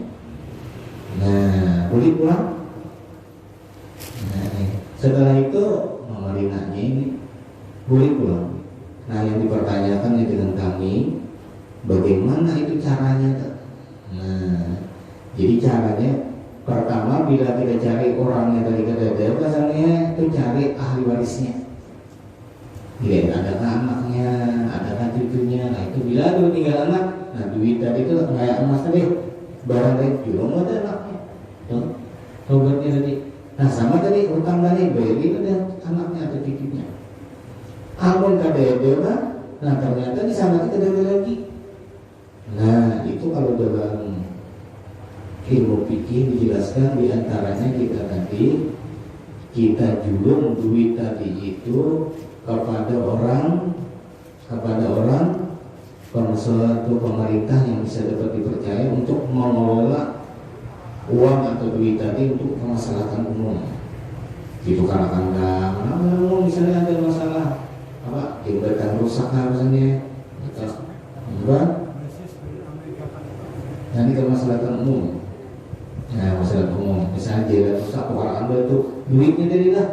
Nah boleh pulang. Nah setelah itu Mama Dinanya ini boleh pulang. Nah yang dipertanyakan dengan kami bagaimana itu caranya? Nah, jadi caranya pertama bila kita cari orangnya tadi kata biasanya itu cari ahli warisnya. Tidak adakah anaknya, adakah cucunya. Nah itu bila itu tinggal anak, nah duit tadi itu kayak emas tadi, barang tadi juga mau ada anaknya, obatnya tadi. Nah sama tadi utang tadi bayar itu ada anaknya atau cucunya. Amun kada nah ternyata di sana kita ada lagi. Nah itu kalau dalam ilmu fikih dijelaskan diantaranya kita julung duit tadi itu kepada orang suatu pemerintah yang bisa dapat dipercaya untuk mengelola uang atau duit tadi untuk kemaslahatan umum. Itu karena misalnya ada masalah apa jembatan rusak misalnya atau enggak. Nah ini kemaslahatan umum. Nah masalah umum, misalnya jalan rusak, orang ambil itu duitnya dari lah.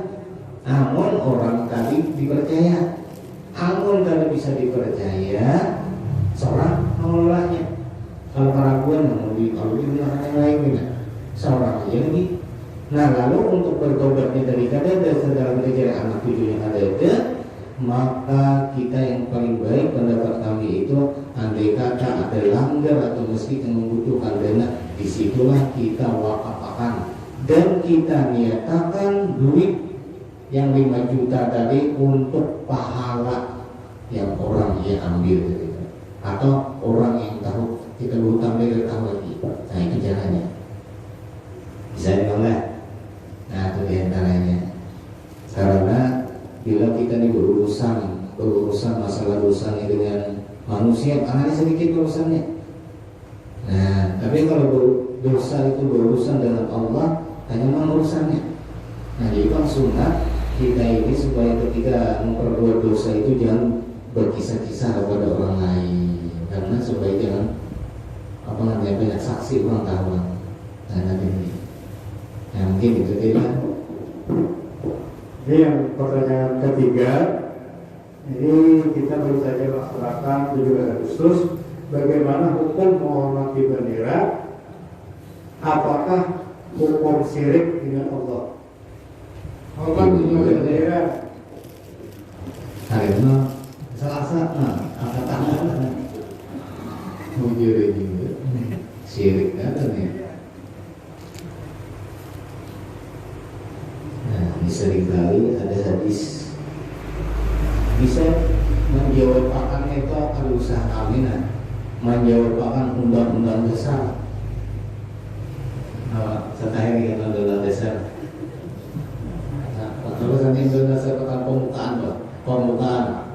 Namun orang tadi dipercaya, namun kalau bisa dipercaya, seorang mengelolanya. Kalau keraguan, kalau digunakan yang lain, seorang aja lagi. Nah lalu untuk bertobatnya dari kadada setelah kita anak cucunya kadada, maka kita yang paling baik pendapat kami itu andai kata ada langgar atau meski yang membutuhkan dana, disitulah kita wakafkan dan kita niatakan duit yang 5 juta tadi untuk pahala yang orang yang ambil gitu. Atau orang yang tahu kita berhutang dia tahu lagi. Nah itu caranya bisa dibangun. Nah itu diantaranya karena bila kita ini berurusan masalah dosanya dengan manusia, karena sedikit urusannya. Nah, tapi kalau dosa itu berurusan dengan Allah, hanya mana urusannya. Nah, jadi kan sunat kita ini supaya ketika memperbuat dosa itu jangan berkisah-kisah kepada orang lain, karena supaya jangan banyak saksi orang tahu. Nah, nanti ini. Nah, mungkin itu tidak. Ini yang pertanyaan ketiga. Ini kita baru saja laksanakan 17 Agustus. Bagaimana hukum menghormati bendera? Apakah hukum syirik dengan Allah? Hormat bendera. Karena Selasa, angkat tangan. Mujur juga. Syirik kan ya. Seringkali ada hadis bisa menjawabkan itu kalau usaha kami menjawabkan undang-undang dasar. Setelah ini undang-undang dasar. Terus nanti undang dasar tentang pembukaan.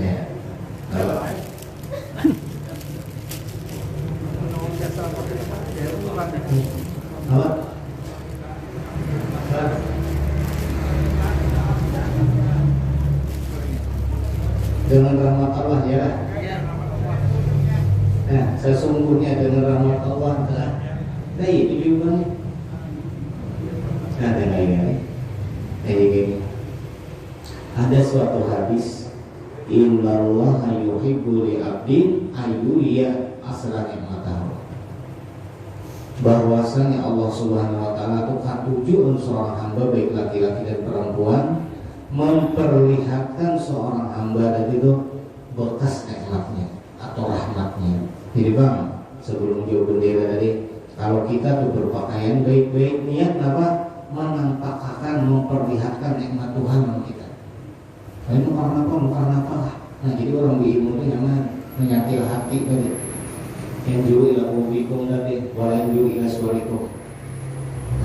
Ya. Apa? Dengan rahmat Allah tertipunya dengan rahmat Allah. Nah itu juga ada lagi. Jadi ada suatu hadis, innallaha yuhibbu li abdin ayyuya asra nikmatahu. Bahwasanya Allah Subhanahu wa taala itu katujuan seorang hamba baik laki-laki dan perempuan memperlihatkan seorang hamba tadi itu bekas nikmatnya atau rahmatnya. Jadi bang, sebelum jauh bendera tadi, kalau kita tuh berpakaian baik-baik, niat apa? Menampakkan, memperlihatkan nikmat Tuhan bagi kita. Ini karena apa? Nah jadi orang berilmu itu jangan menyatil hati tadi. Yang juru ila kubikum tadi, walain juru ila suarikum.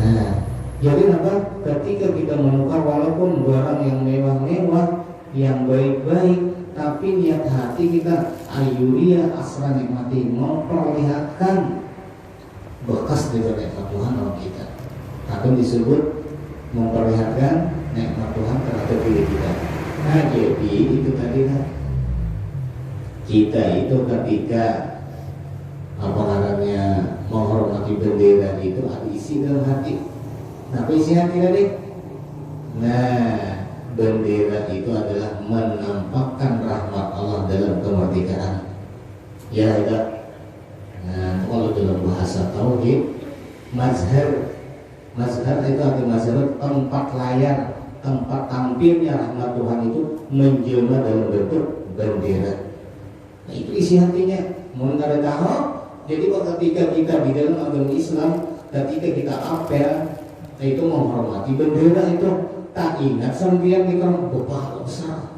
Nah, jadi apa? Ketika kita menukar walaupun barang yang mewah-mewah, yang baik-baik, tapi niat hati kita ayuria asra nikmati, memperlihatkan bekas dari nikmat Tuhan bagi kita. Atau disebut memperlihatkan nikmat Tuhan terhadap diri kita. Nah jadi itu tadi lah. Kita itu ketika apa namanya menghormati bendera itu ada isi dalam hati. Apa isi hati tadi? Nah bendera itu adalah menampakkan rahmat Allah dalam kemerdekaan. Ya tidak. Nah kalau dalam bahasa tauhid, mazhar itu arti mazhar tempat layar, tempat tampilnya rahmat Tuhan itu menjelma dalam bentuk bendera. Nah itu isi hatinya. Mau nggak ada tahap. Jadi ketika kita di dalam agama Islam, ketika kita apel, itu menghormati bendera itu tak ingat sambian kita bapak besar.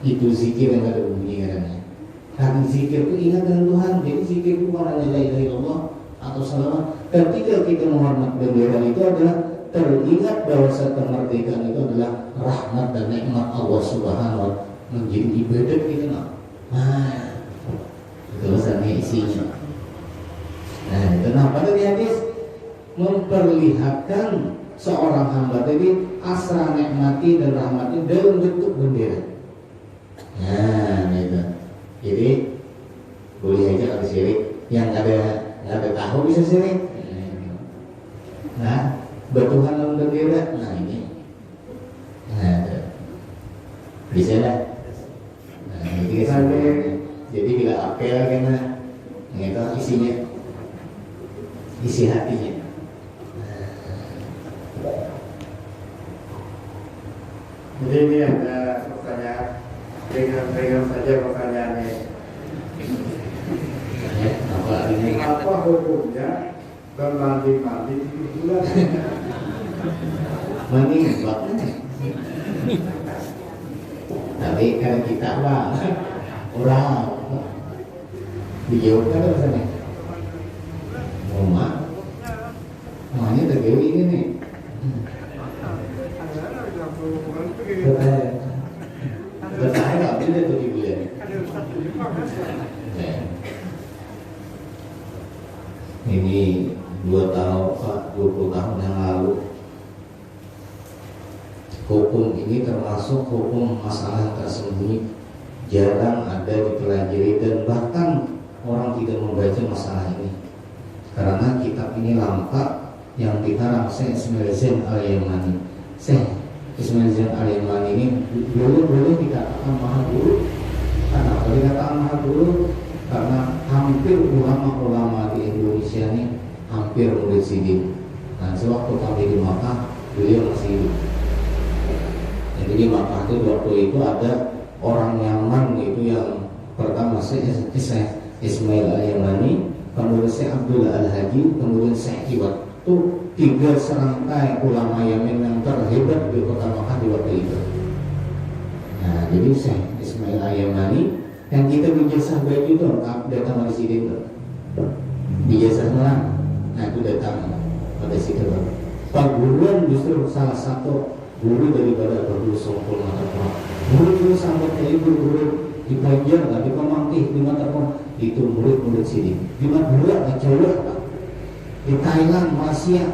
Itu zikir yang ada bunyi katanya. Karena zikir itu ingat dengan Tuhan. Jadi zikir itu bukan hanya la ilaha illallah atau salawat. Ketika kita menghormati bendera itu adalah teringat bahwa kemerdekaan itu adalah rahmat dan nikmat Allah Subhanahu wa taala, menjadi ibadat kita. Nah, itu besarnya isinya. Nah, kenapa tadi hadis memperlihatkan seorang hamba tadi asra nikmati dan rahmatnya dalam bentuk bendera. Nah, itu. Jadi boleh aja kalau syirik, yang nggak ada tahu bisa syirik. Nah, bertuhan dalam bendera. Nah ini, nah, bisa lah. Nah, jadi bila apel kena, itu isinya, isi hatinya. Jadi ini ada pertanyaan, ringan saja pertanyaannya. Apa hukumnya bermandi-mandi di bulan? Mandi baknya. Tapi kan kita lah orang dijawabkan apa sana? Mama, mamanya tergewi ini nih. Bertanya nggak bisa tuh di bulan. Ini 20 tahun yang lalu. Hukum ini termasuk hukum masalah yang tersembunyi, jarang ada dipelajari dan bahkan orang tidak membaca masalah ini karena kitab ini langka yang dikarang Syekh Ismail Zain Al-Yamani. Syekh Ismail Zain Al-Yamani ini dulu dikatakan mahal guru. Kenapa dikatakan mahal guru? Karena hampir ulama-ulama di Indonesia ini hampir murid sidin. Nah, sewaktu kami di Makkah, beliau masih hidup. Jadi di Makkah itu waktu itu ada orang Yaman itu yang pertama Syekh Ismail Al-Yamani, kemudian Syekh Abdullah Al-Haji, kemudian Syekh Iwad. Itu 3 serangkai ulama Yaman yang terhebat di kota Makkah di waktu itu. Nah, jadi Syekh Ismail Al-Yamani yang kita bijazah baju itu datang dari sini tuh, bijazah mana? Nah itu datang pada situ. Perguruan justru salah satu guru daripada guru Songkol Matapuan. Guru sampai dari guru di Banjar, di Pemangkih, di Matapuan itu murid-murid sini. Di Madura, di Jawa, di Thailand, Malaysia,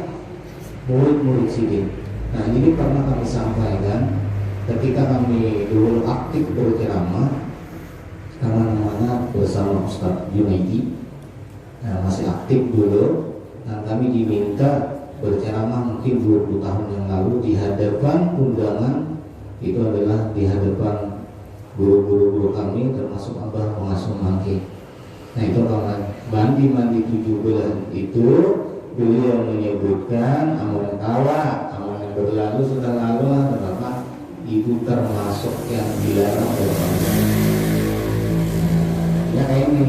murid-murid sini. Nah ini pernah kami sampaikan ketika kami dulu aktif berceramah kemana-mana bersama Ustaz Junaidi. masih aktif dulu. Nah, kami diminta berceramah mungkin 20 tahun yang lalu di hadapan undangan, itu adalah di hadapan guru-guru kami termasuk abah pengasuh Mangki. Nah, itu karena mandi 7 bulan itu beliau menyebutkan amun tawa, amun yang berlalu sudah lalu lah, Bapak itu termasuk yang dilarang oleh Allah. Ya kayak ini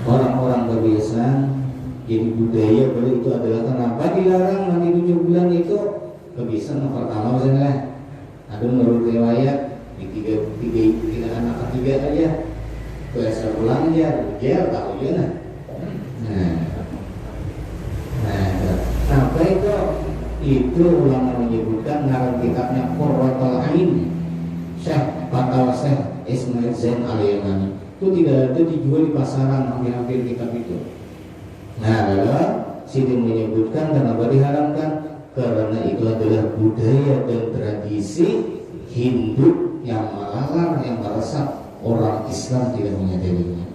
orang-orang kebiasaan jadi budaya boleh itu adalah kenapa dilarang mandi 7 bulan itu kebiasaan. Yang pertama misalnya ada menurut riwayat di tiga anak ketiga aja biasa pulang aja ujar tahu ya apa itu ulama menyebutkan ngaran kitabnya Qurratul Ain Syekh Bakal Syekh Ismail Zain Al-Yamani itu tidak ada dijual di pasaran hampir-hampir kitab itu. Nah, lalu Siti menyebutkan kenapa diharamkan karena itu adalah budaya dan tradisi Hindu yang melarang, yang meresap orang Islam tidak menyadarinya.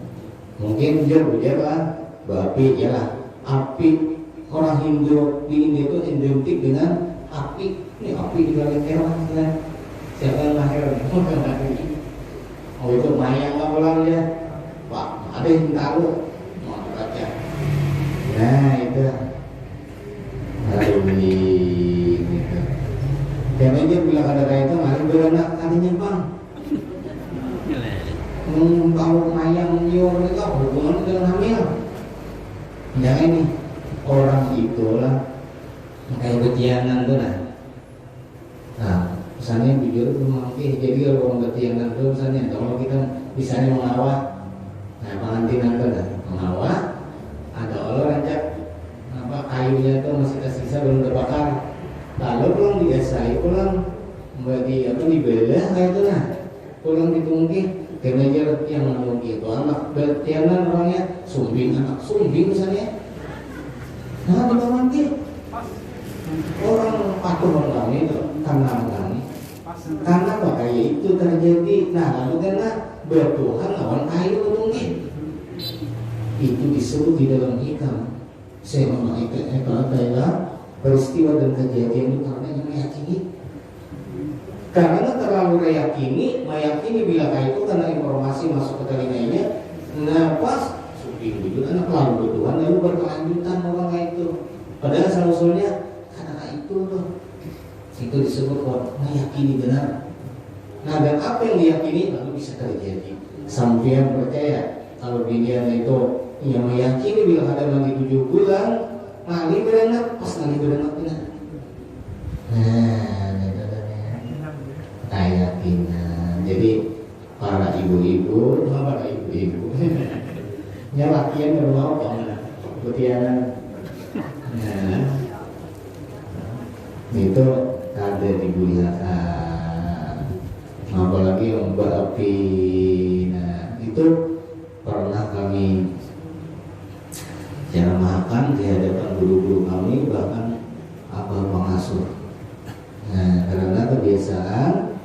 Mungkin ujar lah babi ialah api. Orang Hindu di India itu identik dengan api. Ini api di balik hewan ya. Siapa yang lahir? Oh itu mayang lah pulang ya. Pak, ada yang tahu? Mau baca. Nah itu. Aduh gitu. Dan aja bila ada kayak itu malah beranak tadinya bang. Kalau mayang nyiur itu hubungan dengan hamil. Jangan ini. Orang itulah kayak ketiangan tuh nah misalnya jujur itu mungkin jadi kalau orang ketiangan tuh misalnya kalau kita misalnya mengawah pengantinan tuh mengawah ada orang ajak kayunya tuh masih tersisa belum terbakar lalu pulang diasai pulang dibelah kayak itu pulang ditungki kemeja yang menungki itu anak ketiangan orangnya sumbing anak sumbing misalnya. Nah, di nanti orang patuh kami itu karena apa kayak itu terjadi. Nah, lalu karena bertuhan lawan kayu mungkin itu disebut di dalam hikam. Saya memakai adalah peristiwa dan kejadian itu karena yang meyakini. Karena terlalu meyakini bila kayak itu karena informasi masuk ke telinganya, pas itu anak lalu bertuhan lalu berkelanjutan orang itu padahal asal-usulnya karena itu tuh itu disebut meyakini benar. Nah dan apa yang diyakini lalu bisa terjadi sampai yang percaya kalau dia itu yang meyakini bila ada mandi 7 bulan ngali berenang pas ngali berenang benar. Nah itu keyakinan. Jadi para ibu-ibu ya latihan berlaku ketianan itu ada dimuliakan apalagi ombak api. Nah itu pernah kami ceramahkan di hadapan guru-guru kami bahkan abah pengasuh. Nah karena kebiasaan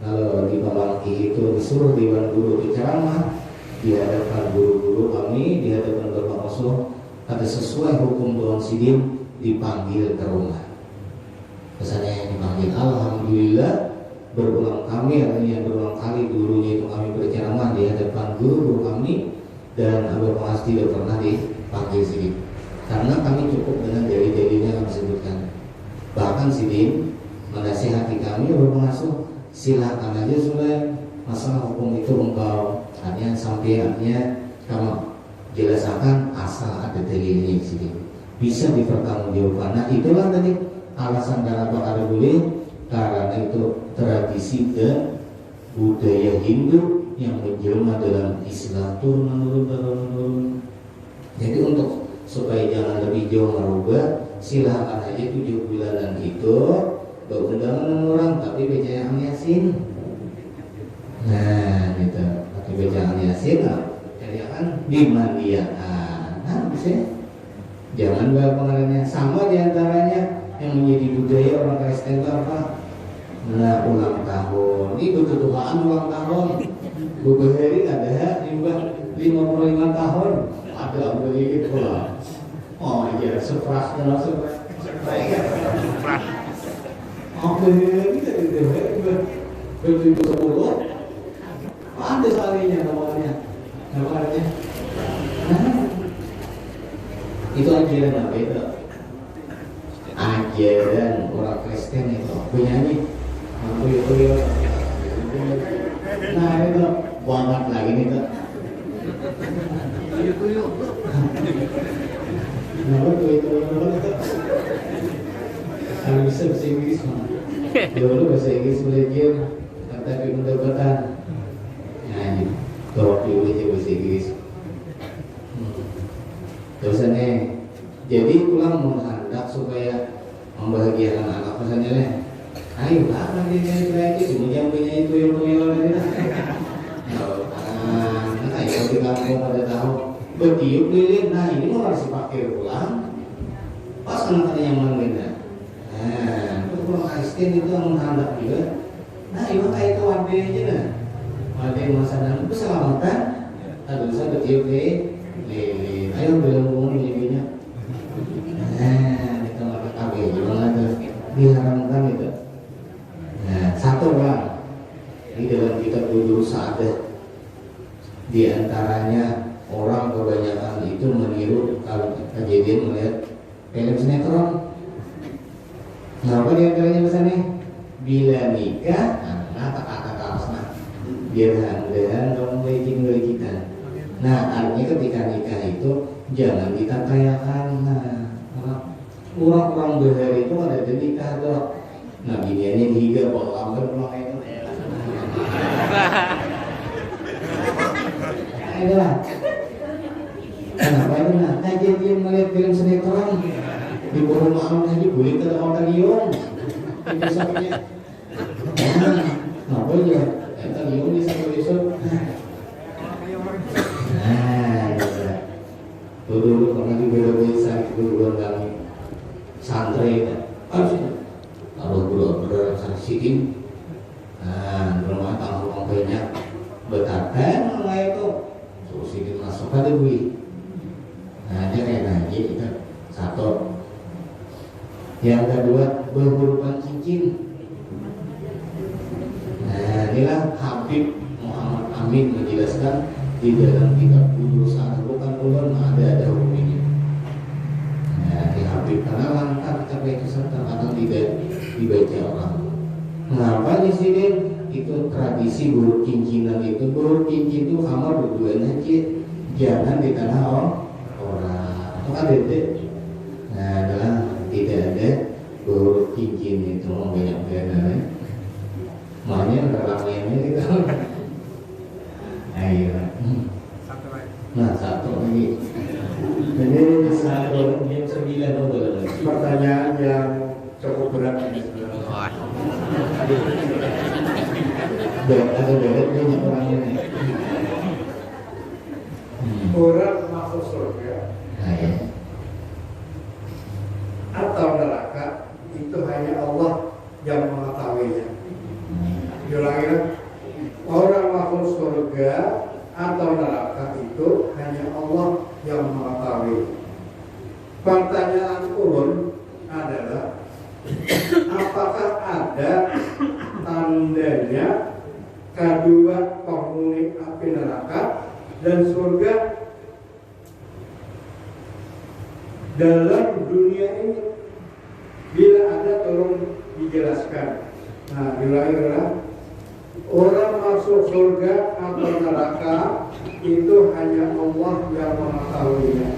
kalau di Pamangki itu disuruh dewan guru berceramah di hadapan guru-guru kami, di hadapan Bapak Oso, ada sesuai hukum Tuhan Sidim dipanggil ke rumah. Kesannya yang dipanggil, alhamdulillah berulang kali gurunya itu kami berceramah di hadapan guru kami dan Abah Pengas tidak pernah dipanggil Sidim. Karena kami cukup dengan jari-jarinya kami sebutkan. Bahkan Sidim menasihati kami, Abah Pengasuh, silakan aja sudah masalah hukum itu engkau hanya sampai kamu jelaskan asal ada dalilnya di sini bisa dipertanggungjawabkan. Nah itulah tadi alasan kenapa ada boleh karena itu tradisi dan budaya Hindu yang menjelma dalam Islam turun. Jadi untuk supaya jangan lebih jauh merubah silahkan aja 7 bulanan itu berundangan orang tapi baca Yasin. Nah gitu pakai bacaan Yasin jadi kan dimandiakan. Nah bisa jangan bawa pengaruhnya sama diantaranya yang menjadi budaya orang Kristen itu apa? Nah ulang tahun ini ketuaan ulang tahun Bu Hari ada juga 55 tahun ada beli pula. Oh iya, surprise dan surprise. Oke, ini begitu 10. Ada soalnya namanya. Itu ajaran apa itu? Ajaran orang Kristen itu penyanyi. Tuyul. Nah itu banget lagi nih tuh. Tuyul. Kenapa tuyul? Kalau bisa bahasa Inggris mah. Dulu bahasa Inggris belajar, tapi pendapatan. Nah ini, kalau belajar bahasa Inggris. Terusannya, jadi pulang menghendak supaya membahagiakan anak pesannya nih. Ayo apa dia lagi semuanya punya itu yang lagi lah. Nah, ayo di kampung pada tahu bertiup lilin. Nah ini mau harus dipakai pulang. Pas anak-anak yang mana? Nah, itu pulang Kristen itu menghendak juga. Nah, itu kayak itu wadah aja nah. Wadah masa lalu keselamatan. Aduh saya bertiup lilin. Ayo belum lilin. Nah, itu maka kabeh gimana tuh diharamkan itu. Nah, satu orang di dalam kitab Budul Sa'adah di antaranya orang kebanyakan itu meniru kalau kejadian melihat film sinetron. Nah, apa di antaranya pesannya? Bila nikah, nah kata-kata harusnya biar kamu baik kita. Nah, artinya ketika nikah itu jangan ditatayakan. Nah, orang-orang behari itu ada di nikah tuh. Nah, biniannya dihiga kalau lambat pulang itu. Ayolah. Kenapa itu nah? Dia melihat film sinetron di bawah malam tadi boleh ke hotel Lyon. Besoknya. Kenapa ya? Hotel Lyon di besok. Nah, dulu pernah dibela-bela duluan kami santri kalau budak-budak saksiin rumah tanggung banyak betapa mulai itu terus sedikit masuk ada bui. Nah dia kayak nanya kita satu. Yang kedua berupa cincin. Nah inilah Habib Muhammad Amin menjelaskan di dalam kitab Budul Sa'adah bukan ulun ada hukum ini. Nah di Habib karena langkah capai kesempatan tidak dibaca orang. Mengapa di sini itu tradisi buruk cincinan itu cincin itu kamar berduaan aja, jangan di tanah orang. Itu kan beda. Nah adalah tidak ada buruk cincin itu banyak bedanya. Makanya ramainya itu. Ayo. Nah satu lagi. Ini Satu yang 9 lagi. pertanyaan yang cukup berat ini. Ada beratnya orang ini. Orang masuk surga atau neraka itu hanya Allah yang mengetahuinya. Diulangi, orang masuk surga atau neraka itu hanya Allah yang mengetahui. Pertanyaan ulun adalah apakah ada tandanya kedua penghuni api neraka dan surga dalam dunia ini? Bila ada tolong dijelaskan. Nah, bila adalah orang masuk surga atau neraka itu hanya Allah yang mengetahuinya.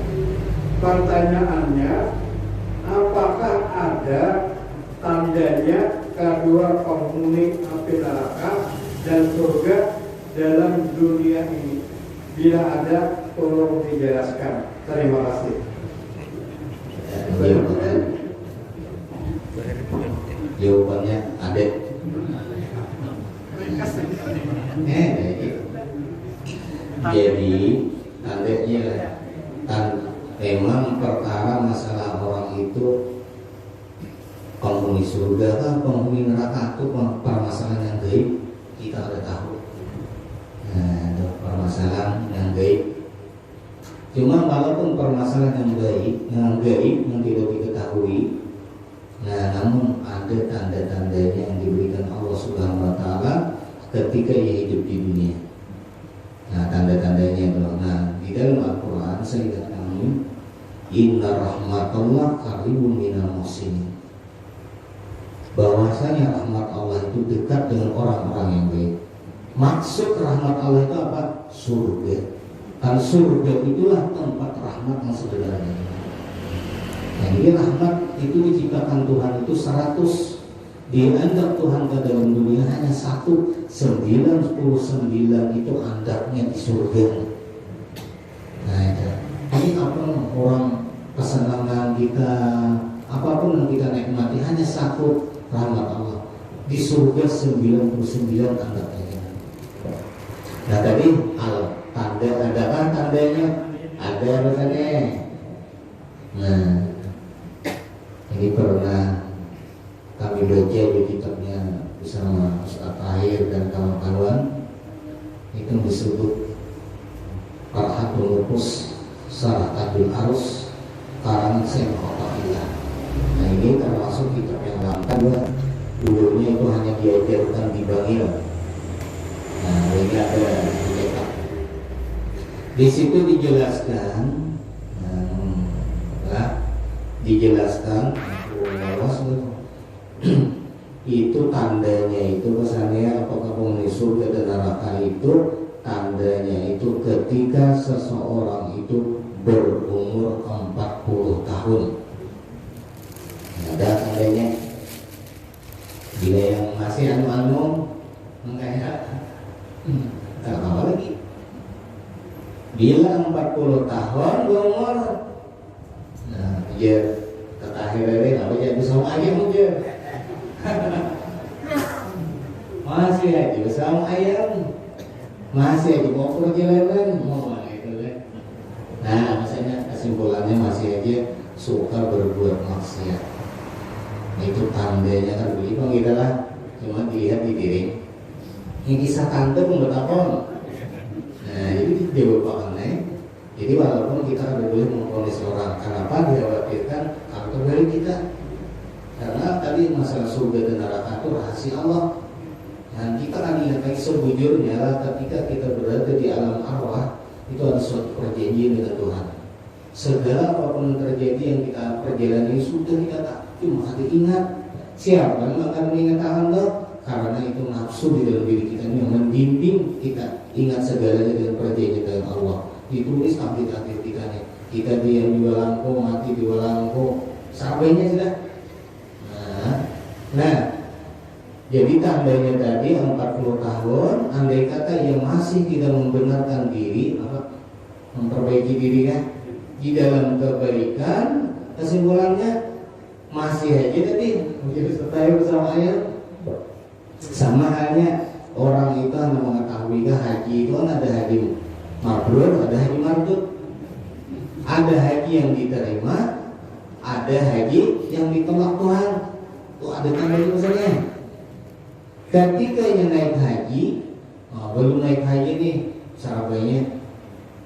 Pertanyaannya, apakah ada tandanya kedua penghuni api neraka dan surga dalam dunia ini? Bila ada, tolong dijelaskan. Terima kasih. Jawabannya ada. Jadi tandanya memang perkara masalah orang itu penghuni surga atau penghuni neraka itu permasalahan yang gaib, kita udah tahu. Nah, itu permasalahan yang gaib. Cuma walaupun permasalahan yang gaib yang tidak diketahui, nah namun ada tanda-tandanya yang diberikan Allah Subhanahu wa taala ketika ia hidup di dunia. Nah, tanda-tandanya itu. Nah, di dalam Al-Qur'an saya ingat kami, inna rahmatullah qaribun minal muhsinin. Bahwasanya rahmat Allah itu dekat dengan orang-orang yang baik. Maksud rahmat Allah itu apa? Surga. Kan surga itulah tempat rahmat yang sebenarnya. Nah, jadi rahmat itu diciptakan Tuhan itu 100. Dianggap Tuhan ke dalam dunia hanya 1. 99 itu andaknya di surga. Nah itu. Ini apa orang kesenangan kita, apapun yang kita nikmati hanya 1 rahmat Allah. Di surga 99 andaknya. Nah tadi tanda adakah tandanya? Ada rasanya. Nah ini pernah kami baca di kitabnya bersama Ustaz Tahir dan kawan-kawan, itu disebut Farhatul Nufus Sarah Abdul Arus karangan Syekh Khotabillah. Nah ini termasuk kitab yang langka, dulunya itu hanya diajarkan di Bangil. Nah ini ada kitab. Di situ dijelaskan, itu tandanya itu pesannya apakah penghuni surga dan neraka itu tandanya itu ketika seseorang itu berumur 40 tahun. Ada tandanya. Bila yang masih anu makanya tak apa lagi. Bila 40 tahun berumur, nah dia terakhir apa jadi sama ayam aja. Masih aja bersama ayam, masih aja mau perjalanan, mau itu deh. Nah, maksudnya kesimpulannya masih aja suka berbuat maksiat. Itu tandanya kan begitu kita lah, cuma dilihat di diri. Ini kisah tante pun betapa. Nah, jadi dia merupakan jadi walaupun kita ada boleh memponis orang, kenapa dikhawatirkan kantor dari kita? Karena tadi masalah surga dan neraka itu rahasia Allah. Dan kita kan ingat lagi sebujurnya ketika kita berada di alam arwah itu ada suatu perjanjian dengan Tuhan. Segala apapun yang terjadi yang kita perjalanan sudah kita tak cuma hati ingat. Siapa yang akan mengingat Allah? Karena itu nafsu di dalam diri kita yang membimbing kita ingat segalanya dengan perjanjian dengan Allah. Ditulis takdir-takdir kita diam di walangko, mati di walangko, sampainya sudah. Nah, jadi tandanya tadi 40 tahun, andai kata ia masih tidak membenarkan diri, memperbaiki dirinya di dalam kebaikan, kesimpulannya masih aja tadi menjadi setara bersama ayat. Sama halnya orang itu hanya mengetahui haji itu kan ada haji mabrur, ada haji mardud, ada haji yang diterima, ada haji yang ditolak Tuhan. Tuh ada tandanya misalnya. Ketika yang naik haji, belum naik haji nih, sarapannya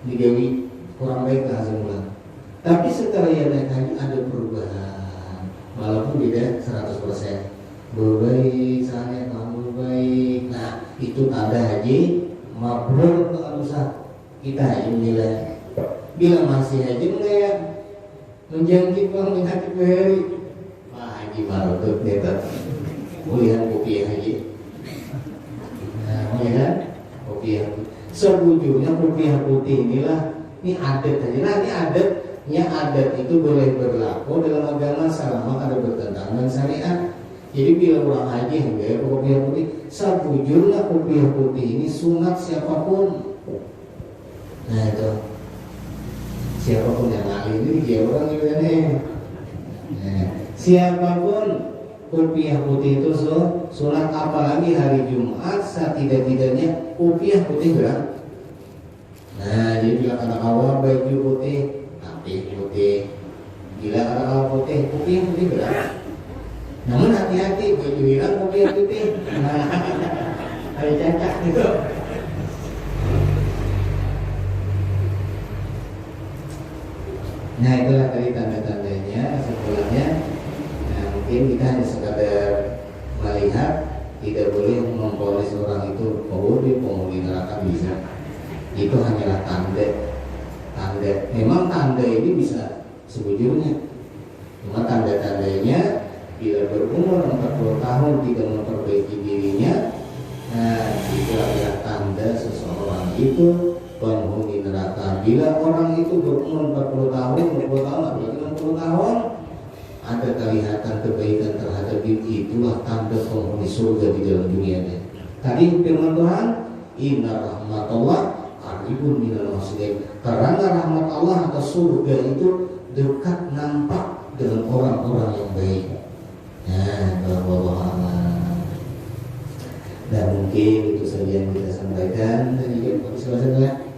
digawi kurang baik hasil bulan. Tapi setelah yang naik haji ada perubahan, walaupun tidak 100%. Berbaik, sana kamu baik. Nah itu tanda haji mabrur kalau usah kita haji menilai. Bila masih haji enggak menjangkit uang menghati hari. Haji marut neta mulihan kopi haji. Nah, mulihan kopi haji. Sebujurnya kopi putih inilah ini adat aja. Nah, ini adat itu boleh berlaku dalam agama selama ada bertentangan dengan syariat. Jadi bila orang haji enggak kopi putih, sebujurnya kopi putih ini sunat siapapun. Nah itu siapapun yang ahli ini dia orang juga nih. Siapapun kopiah putih itu sunat, apalagi hari Jumat setidak-tidaknya kopiah putih berang. Nah jadi bila kata awal baju putih, tapi putih. Bila kata awal putih, kopiah putih berang. Namun hati-hati baju hilang kopiah putih. Nah ada cacat gitu. Nah itulah tadi tanda-tandanya, kesimpulannya. Nah mungkin kita hanya sekadar melihat, tidak boleh memponis orang itu di penghuni neraka bisa. Itu hanyalah tanda. Memang tanda ini bisa sebujurnya. Cuma tanda-tandanya bila berumur 40 tahun tidak memperbaiki dirinya, nah itu adalah tanda seseorang itu penghuni neraka. Bila orang itu berumur 40 tahun, 50 tahun, apalagi 60 tahun, ada kelihatan kebaikan terhadap diri, itulah tanda penghuni surga di dalam dunia. Tadi firman Tuhan, inna rahmatullah qaribun minal muhsinin. Karena rahmat Allah atau surga itu dekat nampak dengan orang-orang yang baik. Nah, Allah. Dan mungkin itu saja yang kita sampaikan. Dan juga selesai.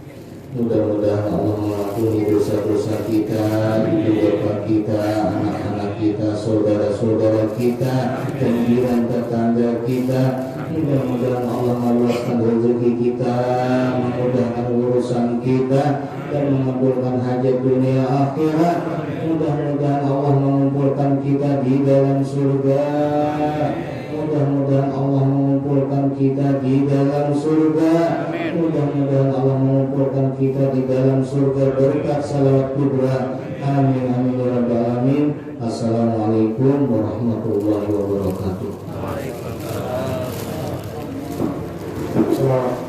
Mudah-mudahan Allah mengampuni dosa-dosa kita, ibu bapak kita, anak-anak kita, saudara-saudara kita, dan jiran tetangga kita. Mudah-mudahan Allah meluaskan rezeki kita, memudahkan urusan kita, dan mengabulkan hajat dunia akhirat. Mudah-mudahan Allah mengumpulkan kita di dalam surga. Mudah-mudahan Allah mengumpulkan kita di dalam surga. Mudah-mudahan Allah mengumpulkan kita di dalam surga berkat salawat kubra. Amin amin ya rabbal alamin. Assalamualaikum warahmatullahi wabarakatuh. Selamat